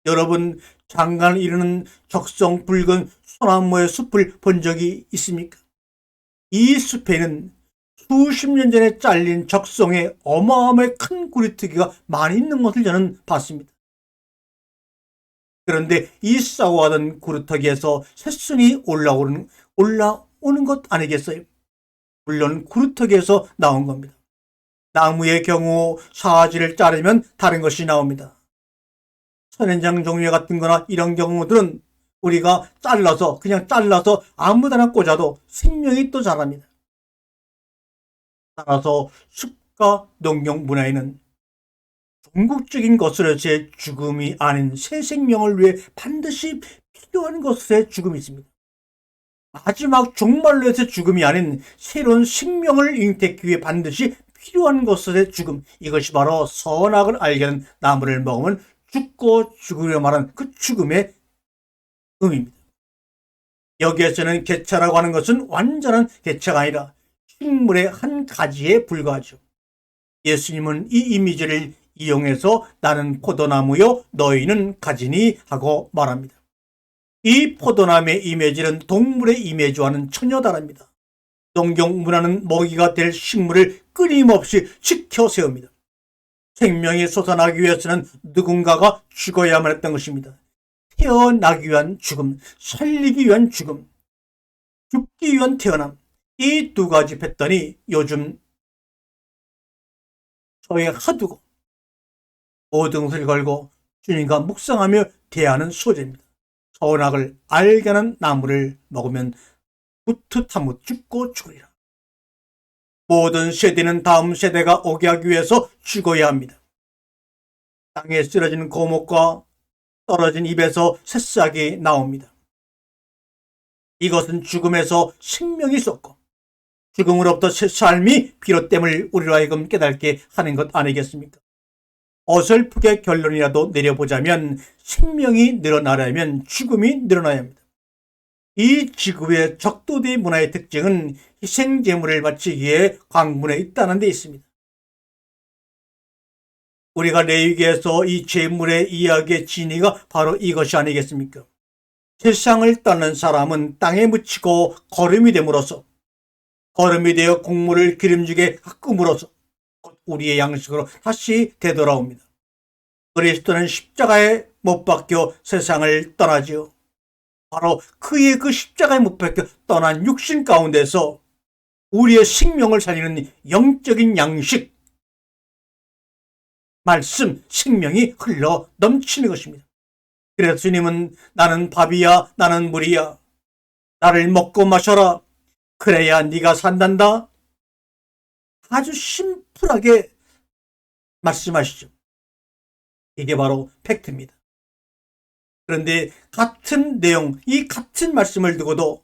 여러분, 장관을 이루는 적성 붉은 소나무의 숲을 본 적이 있습니까? 이 숲에는 수십 년 전에 잘린 적성에 어마어마하게 큰 구리트기가 많이 있는 것을 저는 봤습니다. 그런데 이 썩어가던 구루터기에서 새순이 올라오는 것 아니겠어요? 물론 구루터기에서 나온 겁니다. 나무의 경우 사지를 자르면 다른 것이 나옵니다. 선인장 종류 같은 거나 이런 경우들은 우리가 그냥 잘라서 아무데나 꽂아도 생명이 또 자랍니다. 따라서 숲과 농경 문화에는 궁극적인 것으로서의 죽음이 아닌 새 생명을 위해 반드시 필요한 것으로서의 죽음이 있습니다. 마지막 종말로서의 죽음이 아닌 새로운 생명을 잉태하기 위해 반드시 필요한 것으로서의 죽음, 이것이 바로 선악을 알게 하는 나무를 먹으면 죽고 죽으려 말하는 그 죽음의 의미입니다. 여기에서는 개차라고 하는 것은 완전한 개차가 아니라 식물의 한 가지에 불과하죠. 예수님은 이 이미지를 이용해서 나는 포도나무요 너희는 가지니 하고 말합니다. 이 포도나무의 이미지는 동물의 이미지와는 전혀 다릅니다. 농경 문화는 먹이가 될 식물을 끊임없이 지켜 세웁니다. 생명이 솟아나기 위해서는 누군가가 죽어야만 했던 것입니다. 태어나기 위한 죽음, 살리기 위한 죽음, 죽기 위한 태어남, 이 두 가지 뺐더니 요즘 저에 하두고 모든 것을 걸고 주님과 묵상하며 대하는 소재입니다. 선악을 알게 하는 나무를 먹으면 부트타무 죽고 죽으리라. 모든 세대는 다음 세대가 오게 하기 위해서 죽어야 합니다. 땅에 쓰러지는 고목과 떨어진 입에서 새싹이 나옵니다. 이것은 죽음에서 생명이 솟고 죽음으로부터 새 삶이 비롯됨을 우리로 하여금 깨닫게 하는 것 아니겠습니까? 어설프게 결론이라도 내려보자면 생명이 늘어나려면 죽음이 늘어나야 합니다. 이 지구의 적도대 문화의 특징은 희생제물을 바치기 위해 광문에 있다는 데 있습니다. 우리가 레위기에서 이 제물의 이야기의 진위가 바로 이것이 아니겠습니까? 세상을 떠난 사람은 땅에 묻히고 거름이 됨으로써, 거름이 되어 곡물을 기름지게 가끔으로써 우리의 양식으로 다시 되돌아옵니다. 그리스도는 십자가에 못 박혀 세상을 떠나지요. 바로 그의 그 십자가에 못 박혀 떠난 육신 가운데서 우리의 생명을 살리는 영적인 양식, 말씀, 생명이 흘러 넘치는 것입니다. 그래서 주님은 나는 밥이야, 나는 물이야, 나를 먹고 마셔라, 그래야 네가 산단다. 아주 심플하게 말씀하시죠. 이게 바로 팩트입니다. 그런데 같은 내용, 이 같은 말씀을 두고도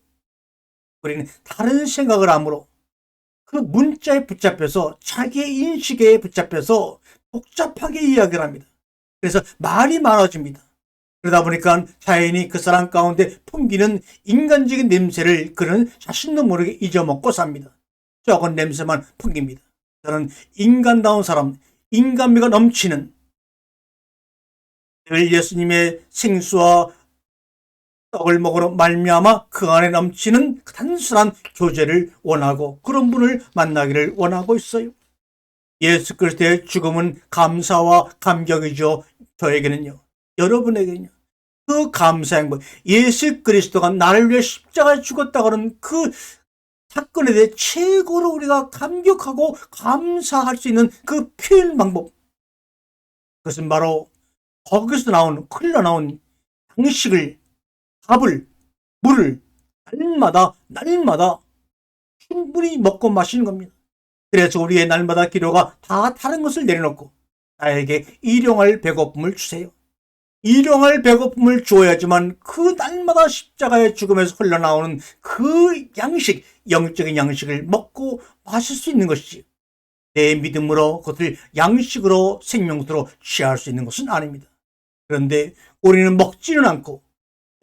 우리는 다른 생각을 하므로 그 문자에 붙잡혀서 자기의 인식에 붙잡혀서 복잡하게 이야기를 합니다. 그래서 말이 많아집니다. 그러다 보니까 자연히 그 사람 가운데 풍기는 인간적인 냄새를 그는 자신도 모르게 잊어먹고 삽니다. 적은 냄새만 풍깁니다. 저는 인간다운 사람, 인간미가 넘치는 늘 예수님의 생수와 떡을 먹으러 말미암아 그 안에 넘치는 단순한 교제를 원하고 그런 분을 만나기를 원하고 있어요. 예수 그리스도의 죽음은 감사와 감격이죠. 저에게는요. 여러분에게는요. 그 감사 행복, 예수 그리스도가 나를 위해 십자가에 죽었다고 하는 그 사건에 대해 최고로 우리가 감격하고 감사할 수 있는 그 표현 방법, 그것은 바로 거기서 흘러나온 양식을, 밥을, 물을 날마다 충분히 먹고 마시는 겁니다. 그래서 우리의 날마다 기도가 다 다른 것을 내려놓고 나에게 일용할 배고픔을 주세요. 일용할 배고픔을 주어야지만 그 날마다 십자가의 죽음에서 흘러나오는 그 양식, 영적인 양식을 먹고 마실 수 있는 것이지, 내 믿음으로 그것을 양식으로 생명으로 취할 수 있는 것은 아닙니다. 그런데 우리는 먹지는 않고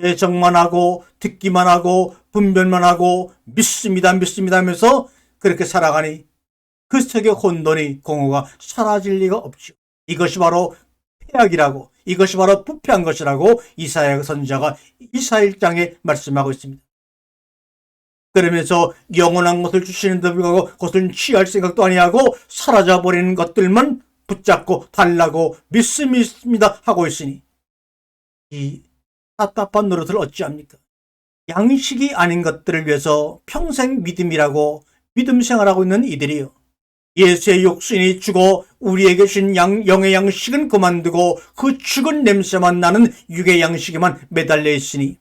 해석만 하고 듣기만 하고 분별만 하고 믿습니다 하면서 그렇게 살아가니 그 속에 혼돈이, 공허가 사라질 리가 없죠. 이것이 바로 폐악이라고, 이것이 바로 부패한 것이라고 이사야 선지자가 이사야 1장에 말씀하고 있습니다. 그러면서 영원한 것을 주시는데도 불구하고 그것을 취할 생각도 아니하고 사라져버리는 것들만 붙잡고 달라고 믿습니다 하고 있으니 이 답답한 노릇을 어찌합니까? 양식이 아닌 것들을 위해서 평생 믿음이라고 믿음 생활하고 있는 이들이요. 예수의 육신이 죽어 우리에게 주신 영의 양식은 그만두고 그 죽은 냄새만 나는 육의 양식에만 매달려 있으니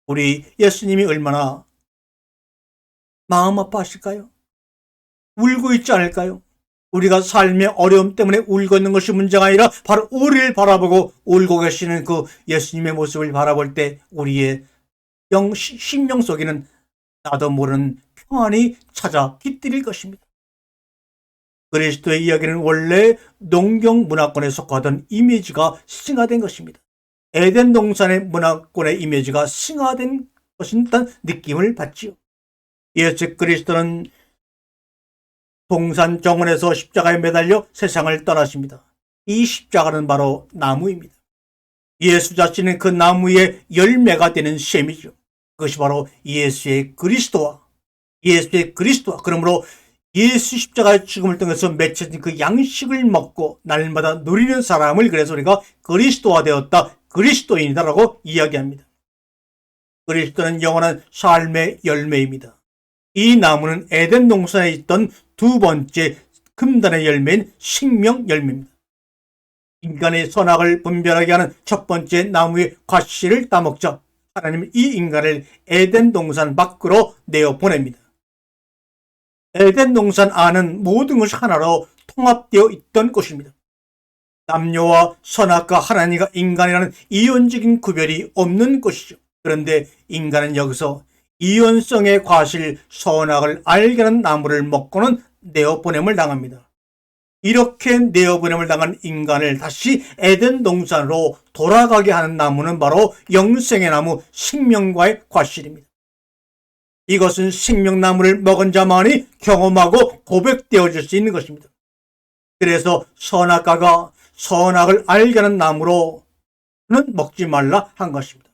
우리 예수님이 얼마나 마음 아파하실까요? 울고 있지 않을까요? 우리가 삶의 어려움 때문에 울고 있는 것이 문제가 아니라 바로 우리를 바라보고 울고 계시는 그 예수님의 모습을 바라볼 때 우리의 심령 속에는 나도 모르는 평안이 찾아 깃들일 것입니다. 그리스도의 이야기는 원래 농경 문화권에 속하던 이미지가 승화된 것입니다. 에덴 동산의 문화권의 이미지가 승화된 것이라는 느낌을 받지요. 예수 그리스도는 동산 정원에서 십자가에 매달려 세상을 떠나십니다. 이 십자가는 바로 나무입니다. 예수 자신은 그 나무의 열매가 되는 셈이죠. 그것이 바로 예수의 그리스도와 그러므로 예수 십자가의 죽음을 통해서 맺혀진 그 양식을 먹고 날마다 누리는 사람을 그래서 우리가 그리스도화 되었다, 그리스도인이다라고 이야기합니다. 그리스도는 영원한 삶의 열매입니다. 이 나무는 에덴 동산에 있던 두 번째 금단의 열매인 생명 열매입니다. 인간의 선악을 분별하게 하는 첫 번째 나무의 과실을 따먹자 하나님은 이 인간을 에덴 동산 밖으로 내어보냅니다. 에덴 동산 안은 모든 것이 하나로 통합되어 있던 곳입니다. 남녀와 선악과 하나님과 인간이라는 이원적인 구별이 없는 곳이죠. 그런데 인간은 여기서 이원성의 과실, 선악을 알게 하는 나무를 먹고는 내어보냄을 당합니다. 이렇게 내어보냄을 당한 인간을 다시 에덴 동산으로 돌아가게 하는 나무는 바로 영생의 나무 생명과의 과실입니다. 이것은 생명나무를 먹은 자만이 경험하고 고백되어질 수 있는 것입니다. 그래서 선악과가 선악을 알게 하는 나무로는 먹지 말라 한 것입니다.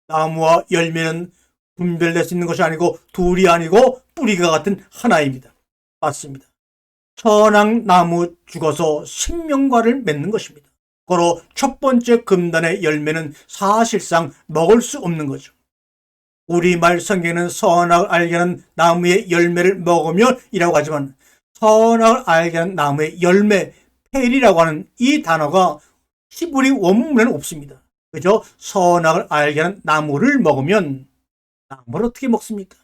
나무와 열매는 분별될 수 있는 것이 아니고 둘이 아니고 뿌리가 같은 하나입니다. 맞습니다. 선악나무 죽어서 생명과를 맺는 것입니다. 바로 첫 번째 금단의 열매는 사실상 먹을 수 없는 거죠. 우리말 성경에는 선악을 알게 하는 나무의 열매를 먹으면 이라고 하지만 선악을 알게 하는 나무의 열매, 펠이라고 하는 이 단어가 히브리 원문에는 없습니다. 그저 선악을 알게 하는 나무를 먹으면 나무를 어떻게 먹습니까?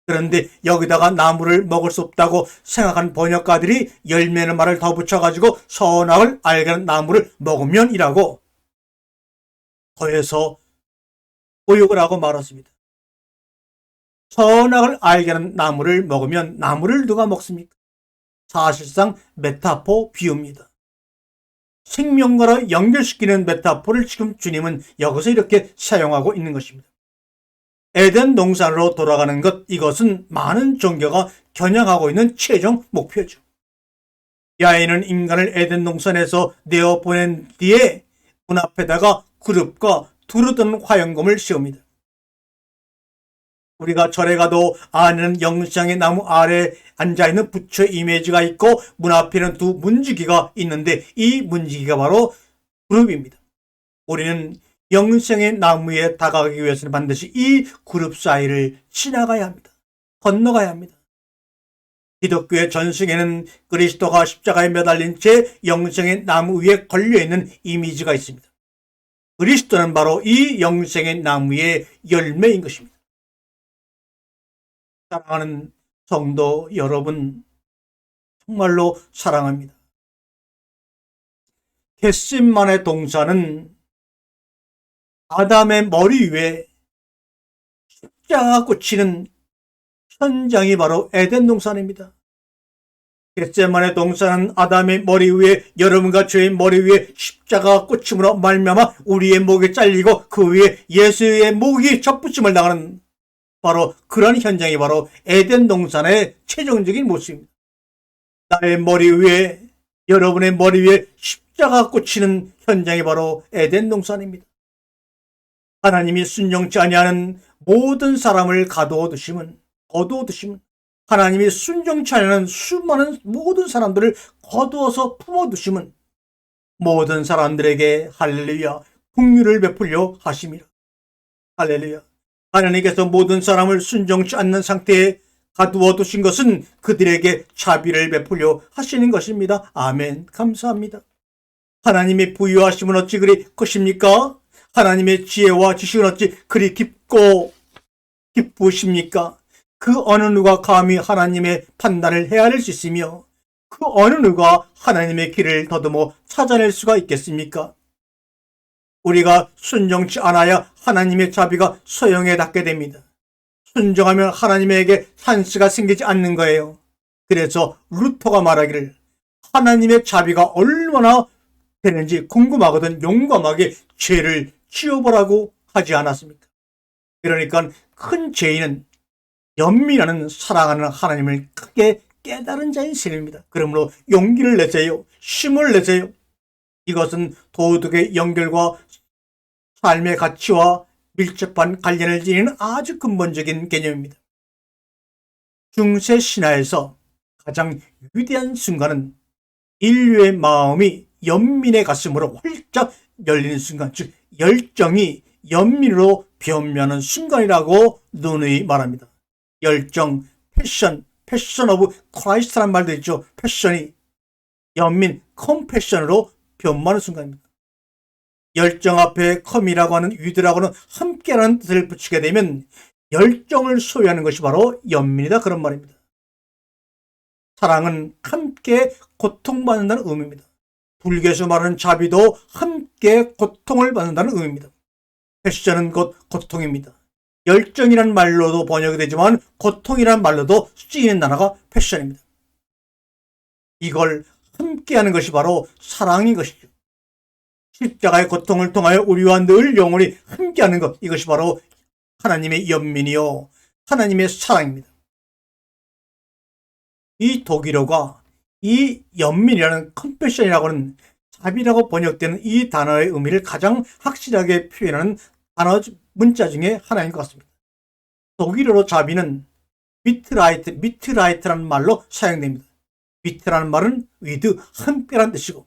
그런데 여기다가 나무를 먹을 수 없다고 생각한 번역가들이 열매는 말을 더 붙여가지고 선악을 알게 하는 나무를 먹으면 이라고 더해서 고역을 하고 말았습니다. 선악을 알게 하는 나무를 먹으면 나무를 누가 먹습니까? 사실상 메타포 비유입니다. 생명과로 연결시키는 메타포를 지금 주님은 여기서 이렇게 사용하고 있는 것입니다. 에덴 동산으로 돌아가는 것, 이것은 많은 종교가 겨냥하고 있는 최종 목표죠. 야훼는 인간을 에덴 동산에서 내어보낸 뒤에 문 앞에다가 그룹과 두루던 화영검을 세웁니다. 우리가 절에 가도 안에는 영상의 나무 아래 앉아있는 부처의 이미지가 있고 문 앞에는 두 문지기가 있는데 이 문지기가 바로 그룹입니다. 우리는 영생의 나무에 다가가기 위해서는 반드시 이 그룹 사이를 지나가야 합니다. 건너가야 합니다. 기독교의 전승에는 그리스도가 십자가에 매달린 채 영생의 나무 위에 걸려있는 이미지가 있습니다. 그리스도는 바로 이 영생의 나무의 열매인 것입니다. 사랑하는 성도 여러분, 정말로 사랑합니다. 겟셋마네 동산은 아담의 머리 위에 십자가 꽂히는 현장이 바로 에덴 동산입니다. 겟셋마네 동산은 아담의 머리 위에, 여러분과 저의 머리 위에 십자가 꽂힘으로 말미암아 우리의 목이 잘리고 그 위에 예수의 목이 접붙임을 당하는 바로 그런 현장이 바로 에덴 동산의 최종적인 모습입니다. 나의 머리 위에, 여러분의 머리 위에 십자가 꽂히는 현장이 바로 에덴 동산입니다. 하나님이 순종치 아니하는 모든 사람을 거두어 두심은 하나님이 순종치 아니하는 수많은 모든 사람들을 거두어서 품어 두심은 모든 사람들에게 할렐루야 긍휼을 베풀려 하심이라. 할렐루야. 하나님께서 모든 사람을 순종치 않는 상태에 가두어 두신 것은 그들에게 자비를 베풀려 하시는 것입니다. 아멘. 감사합니다. 하나님의 부유하심은 어찌 그리 크십니까? 하나님의 지혜와 지식은 어찌 그리 깊고 기쁘십니까? 그 어느 누가 감히 하나님의 판단을 헤아릴 수 있으며 그 어느 누가 하나님의 길을 더듬어 찾아낼 수가 있겠습니까? 우리가 순종치 않아야 하나님의 자비가 소용에 닿게 됩니다. 순종하면 하나님에게 찬스가 생기지 않는 거예요. 그래서 루터가 말하기를 하나님의 자비가 얼마나 되는지 궁금하거든 용감하게 죄를 지어보라고 하지 않았습니까? 그러니까 큰 죄인은 연민하는 사랑하는 하나님을 크게 깨달은 자인 셈입니다. 그러므로 용기를 내세요. 힘을 내세요. 이것은 도덕의 연결과 삶의 가치와 밀접한 관련을 지니는 아주 근본적인 개념입니다. 중세 신화에서 가장 위대한 순간은 인류의 마음이 연민의 가슴으로 활짝 열리는 순간, 즉 열정이 연민으로 변면하는 순간이라고 누누이 말합니다. 열정, 패션 오브 크라이스트란 말도 있죠. 패션이 연민, 컴패션으로 변모하는 순간입니다. 열정 앞에 컴이라고 하는 위드라고는 함께라는 뜻을 붙이게 되면 열정을 소유하는 것이 바로 연민이다, 그런 말입니다. 사랑은 함께 고통받는다는 의미입니다. 불교에서 말하는 자비도 함께 고통을 받는다는 의미입니다. 패션은 곧 고통입니다. 열정이란 말로도 번역이 되지만 고통이란 말로도 쓰이는 단어가 패션입니다. 이걸 함께하는 것이 바로 사랑인 것이죠. 십자가의 고통을 통하여 우리와 늘 영원히 함께하는 것, 이것이 바로 하나님의 연민이요 하나님의 사랑입니다. 이 독일어가 이 연민이라는 컴패션이라고 하는 자비라고 번역되는 이 단어의 의미를 가장 확실하게 표현하는 단어 문자 중에 하나인 것 같습니다. 독일어로 자비는 미트라이트라는 말로 사용됩니다. 미트라는 말은 with, 함께라는 뜻이고,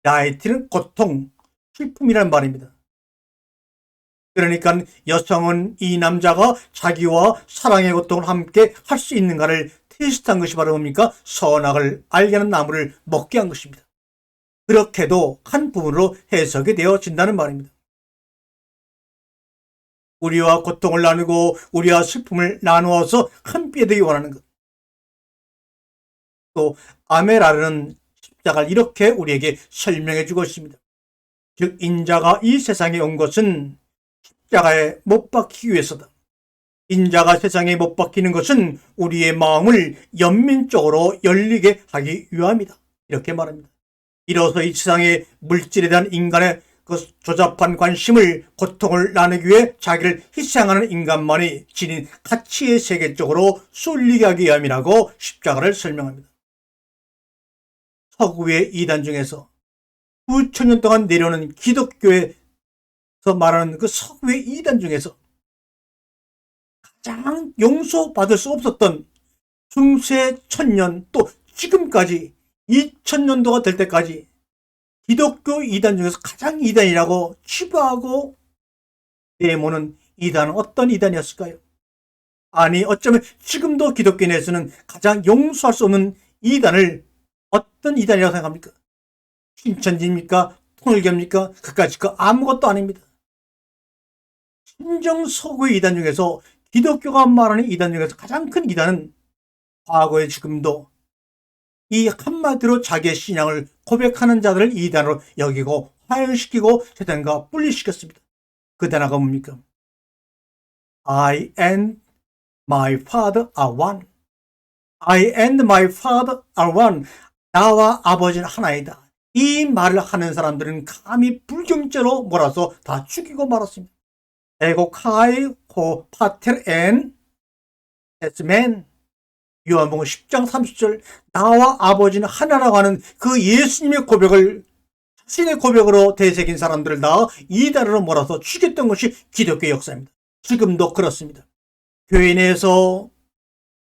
라이트는 고통, 슬픔이라는 말입니다. 그러니까 여성은 이 남자가 자기와 사랑의 고통을 함께 할 수 있는가를 테스트한 것이 바로 뭡니까? 선악을 알게 하는 나무를 먹게 한 것입니다. 그렇게도 한 부분으로 해석이 되어진다는 말입니다. 우리와 고통을 나누고 우리와 슬픔을 나누어서 함께 되기 원하는 것. 또 아메라는 십자가를 이렇게 우리에게 설명해 주고 있습니다. 즉 인자가 이 세상에 온 것은 십자가에 못 박히기 위해서다. 인자가 세상에 못 박히는 것은 우리의 마음을 연민적으로 열리게 하기 위함이다. 이렇게 말합니다. 이로써 이 세상의 물질에 대한 인간의 그 조잡한 관심을, 고통을 나누기 위해 자기를 희생하는 인간만이 지닌 가치의 세계 쪽으로 쏠리게 하기 위함이라고 십자가를 설명합니다. 서구의 이단 중에서 수천 년 동안 내려오는 기독교에서 말하는 그 서구의 이단 중에서 가장 용서받을 수 없었던 중세 천년, 또 지금까지 2000년도가 될 때까지 기독교 이단 중에서 가장 이단이라고 치부하고 내모는 이단은 어떤 이단이었을까요? 아니 어쩌면 지금도 기독교 내에서는 가장 용서할 수 없는 이단을 어떤 이단이라고 생각합니까? 신천지입니까? 통일교입니까? 그까짓 거 아무것도 아닙니다. 신정 서구의 이단 중에서, 기독교가 말하는 이단 중에서 가장 큰 이단은 과거에 지금도 이 한마디로 자기의 신앙을 고백하는 자들을 이단으로 여기고 화형시키고 세상과 분리시켰습니다. 그 단어가 뭡니까? I and my father are one. I and my father are one. 나와 아버지는 하나이다. 이 말을 하는 사람들은 감히 불경죄로 몰아서 다 죽이고 말았습니다. 에고 카이 호 파텔 엔 에스맨. 요한복음 10장 30절, 나와 아버지는 하나라고 하는 그 예수님의 고백을 자신의 고백으로 되새긴 사람들을 다 이단으로 몰아서 죽였던 것이 기독교의 역사입니다. 지금도 그렇습니다. 교회 내에서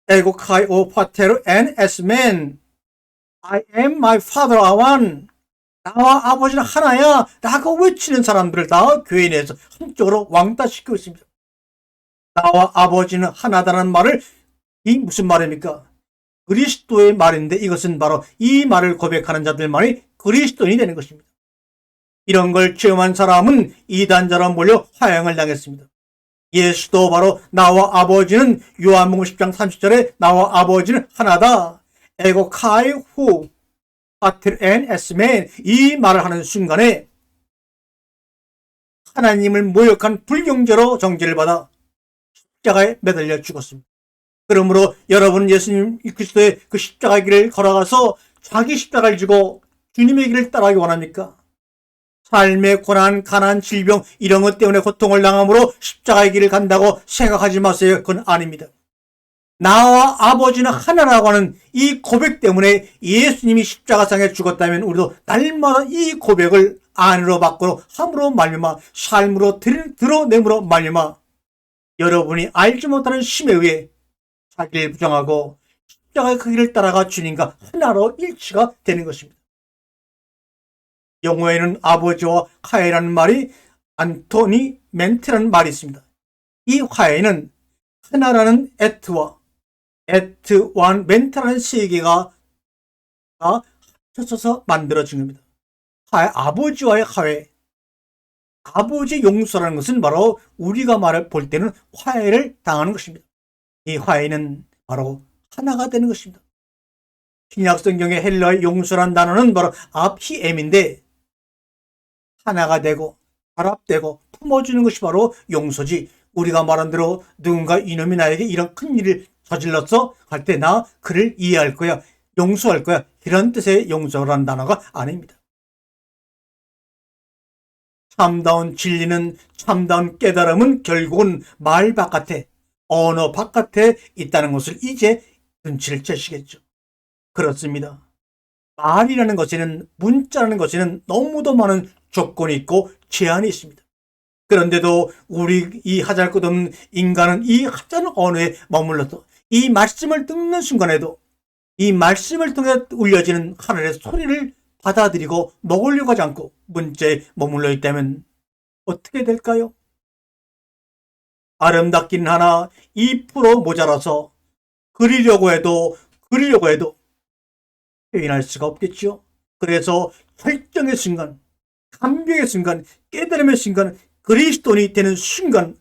에고 카이 오 파테르 엔 에스맨, I am my father are one. 나와 아버지는 하나야 라고 외치는 사람들을 다 교회 내에서 한쪽으로 왕따시키고 있습니다. 나와 아버지는 하나다라는 말을, 이 무슨 말입니까? 그리스도의 말인데 이것은 바로 이 말을 고백하는 자들만이 그리스도인이 되는 것입니다. 이런 걸 체험한 사람은 이단자로 몰려 화형을 당했습니다. 예수도 바로 나와 아버지는, 요한복음 10장 30절에 나와 아버지는 하나다. 에고 카이 후 파틀 엔 에스멘, 이 말을 하는 순간에 하나님을 모욕한 불경죄로 정죄를 받아 십자가에 매달려 죽었습니다. 그러므로 여러분 예수님 그리스도의 그 십자가 길을 걸어가서 자기 십자가를 지고 주님의 길을 따라가기 원합니까? 삶의 고난, 가난, 질병 이런 것 때문에 고통을 당함으로 십자가의 길을 간다고 생각하지 마세요. 그건 아닙니다. 나와 아버지는 하나라고 하는 이 고백 때문에 예수님이 십자가상에 죽었다면 우리도 날마다 이 고백을 안으로 밖으로 함으로 말미암아 삶으로 드러내므로 말미암아 여러분이 알지 못하는 심에 의해 자기를 부정하고 십자가의 그 길을 따라가 주님과 하나로 일치가 되는 것입니다. 영어에는 아버지와 화해라는 말이 안토니 멘트라는 말이 있습니다. 이 화해는 하나라는 에트와 에트, 완, 멘트라는 세 개가 합쳐서 만들어진 겁니다. 아버지와의 화해, 아버지의 용서라는 것은 바로 우리가 말을 볼 때는 화해를 당하는 것입니다. 이 화해는 바로 하나가 되는 것입니다. 신약 성경의 헬라의 용서란 단어는 바로 아피엠인데 하나가 되고 결합되고 품어주는 것이 바로 용서지, 우리가 말한 대로 누군가 이놈이 나에게 이런 큰 일을 저질렀어 할 때 나 그를 이해할 거야, 용서할 거야. 이런 뜻의 용서라는 단어가 아닙니다. 참다운 진리는, 참다운 깨달음은 결국은 말 바깥에, 언어 바깥에 있다는 것을 이제 눈치를 채시겠죠. 그렇습니다. 말이라는 것에는, 문자라는 것에는 너무도 많은 조건이 있고 제한이 있습니다. 그런데도 우리 이 하잘것없는 인간은 이 하찮은 언어에 머물러서 이 말씀을 듣는 순간에도 이 말씀을 통해 울려지는 하늘의 소리를 받아들이고 먹으려고 하지 않고 문자에 머물러 있다면 어떻게 될까요? 아름답긴 하나 2% 모자라서 그리려고 해도 표현할 수가 없겠죠. 그래서 결정의 순간, 감격의 순간, 깨달음의 순간, 그리스도인이 되는 순간,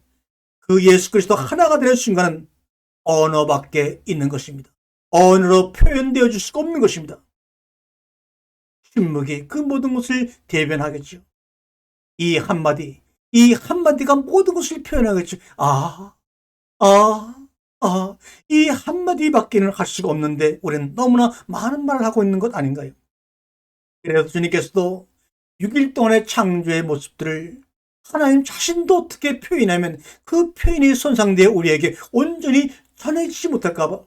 그 예수 그리스도 하나가 되는 순간은 언어밖에 있는 것입니다. 언어로 표현되어 줄 수가 없는 것입니다. 침묵이 그 모든 것을 대변하겠죠. 이 한마디가 모든 것을 표현하겠죠. 이 한마디밖에는 할 수가 없는데 우리는 너무나 많은 말을 하고 있는 것 아닌가요? 그래서 주님께서도 6일 동안의 창조의 모습들을 하나님 자신도 어떻게 표현하면 그 표현이 손상되어 우리에게 온전히 전해지지 못할까봐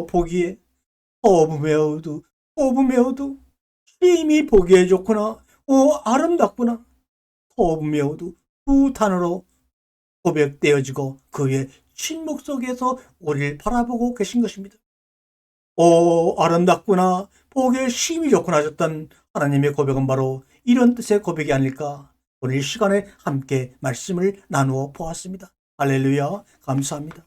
보기에 오브메어도 힘이 보기에 좋구나, 아름답구나, 오브메어도 두 단어로 고백되어지고 그의 침묵 속에서 우리를 바라보고 계신 것입니다. 아름답구나, 보기에 힘이 좋구나 하셨던 하나님의 고백은 바로 이런 뜻의 고백이 아닐까. 오늘 이 시간에 함께 말씀을 나누어 보았습니다. 할렐루야, 감사합니다.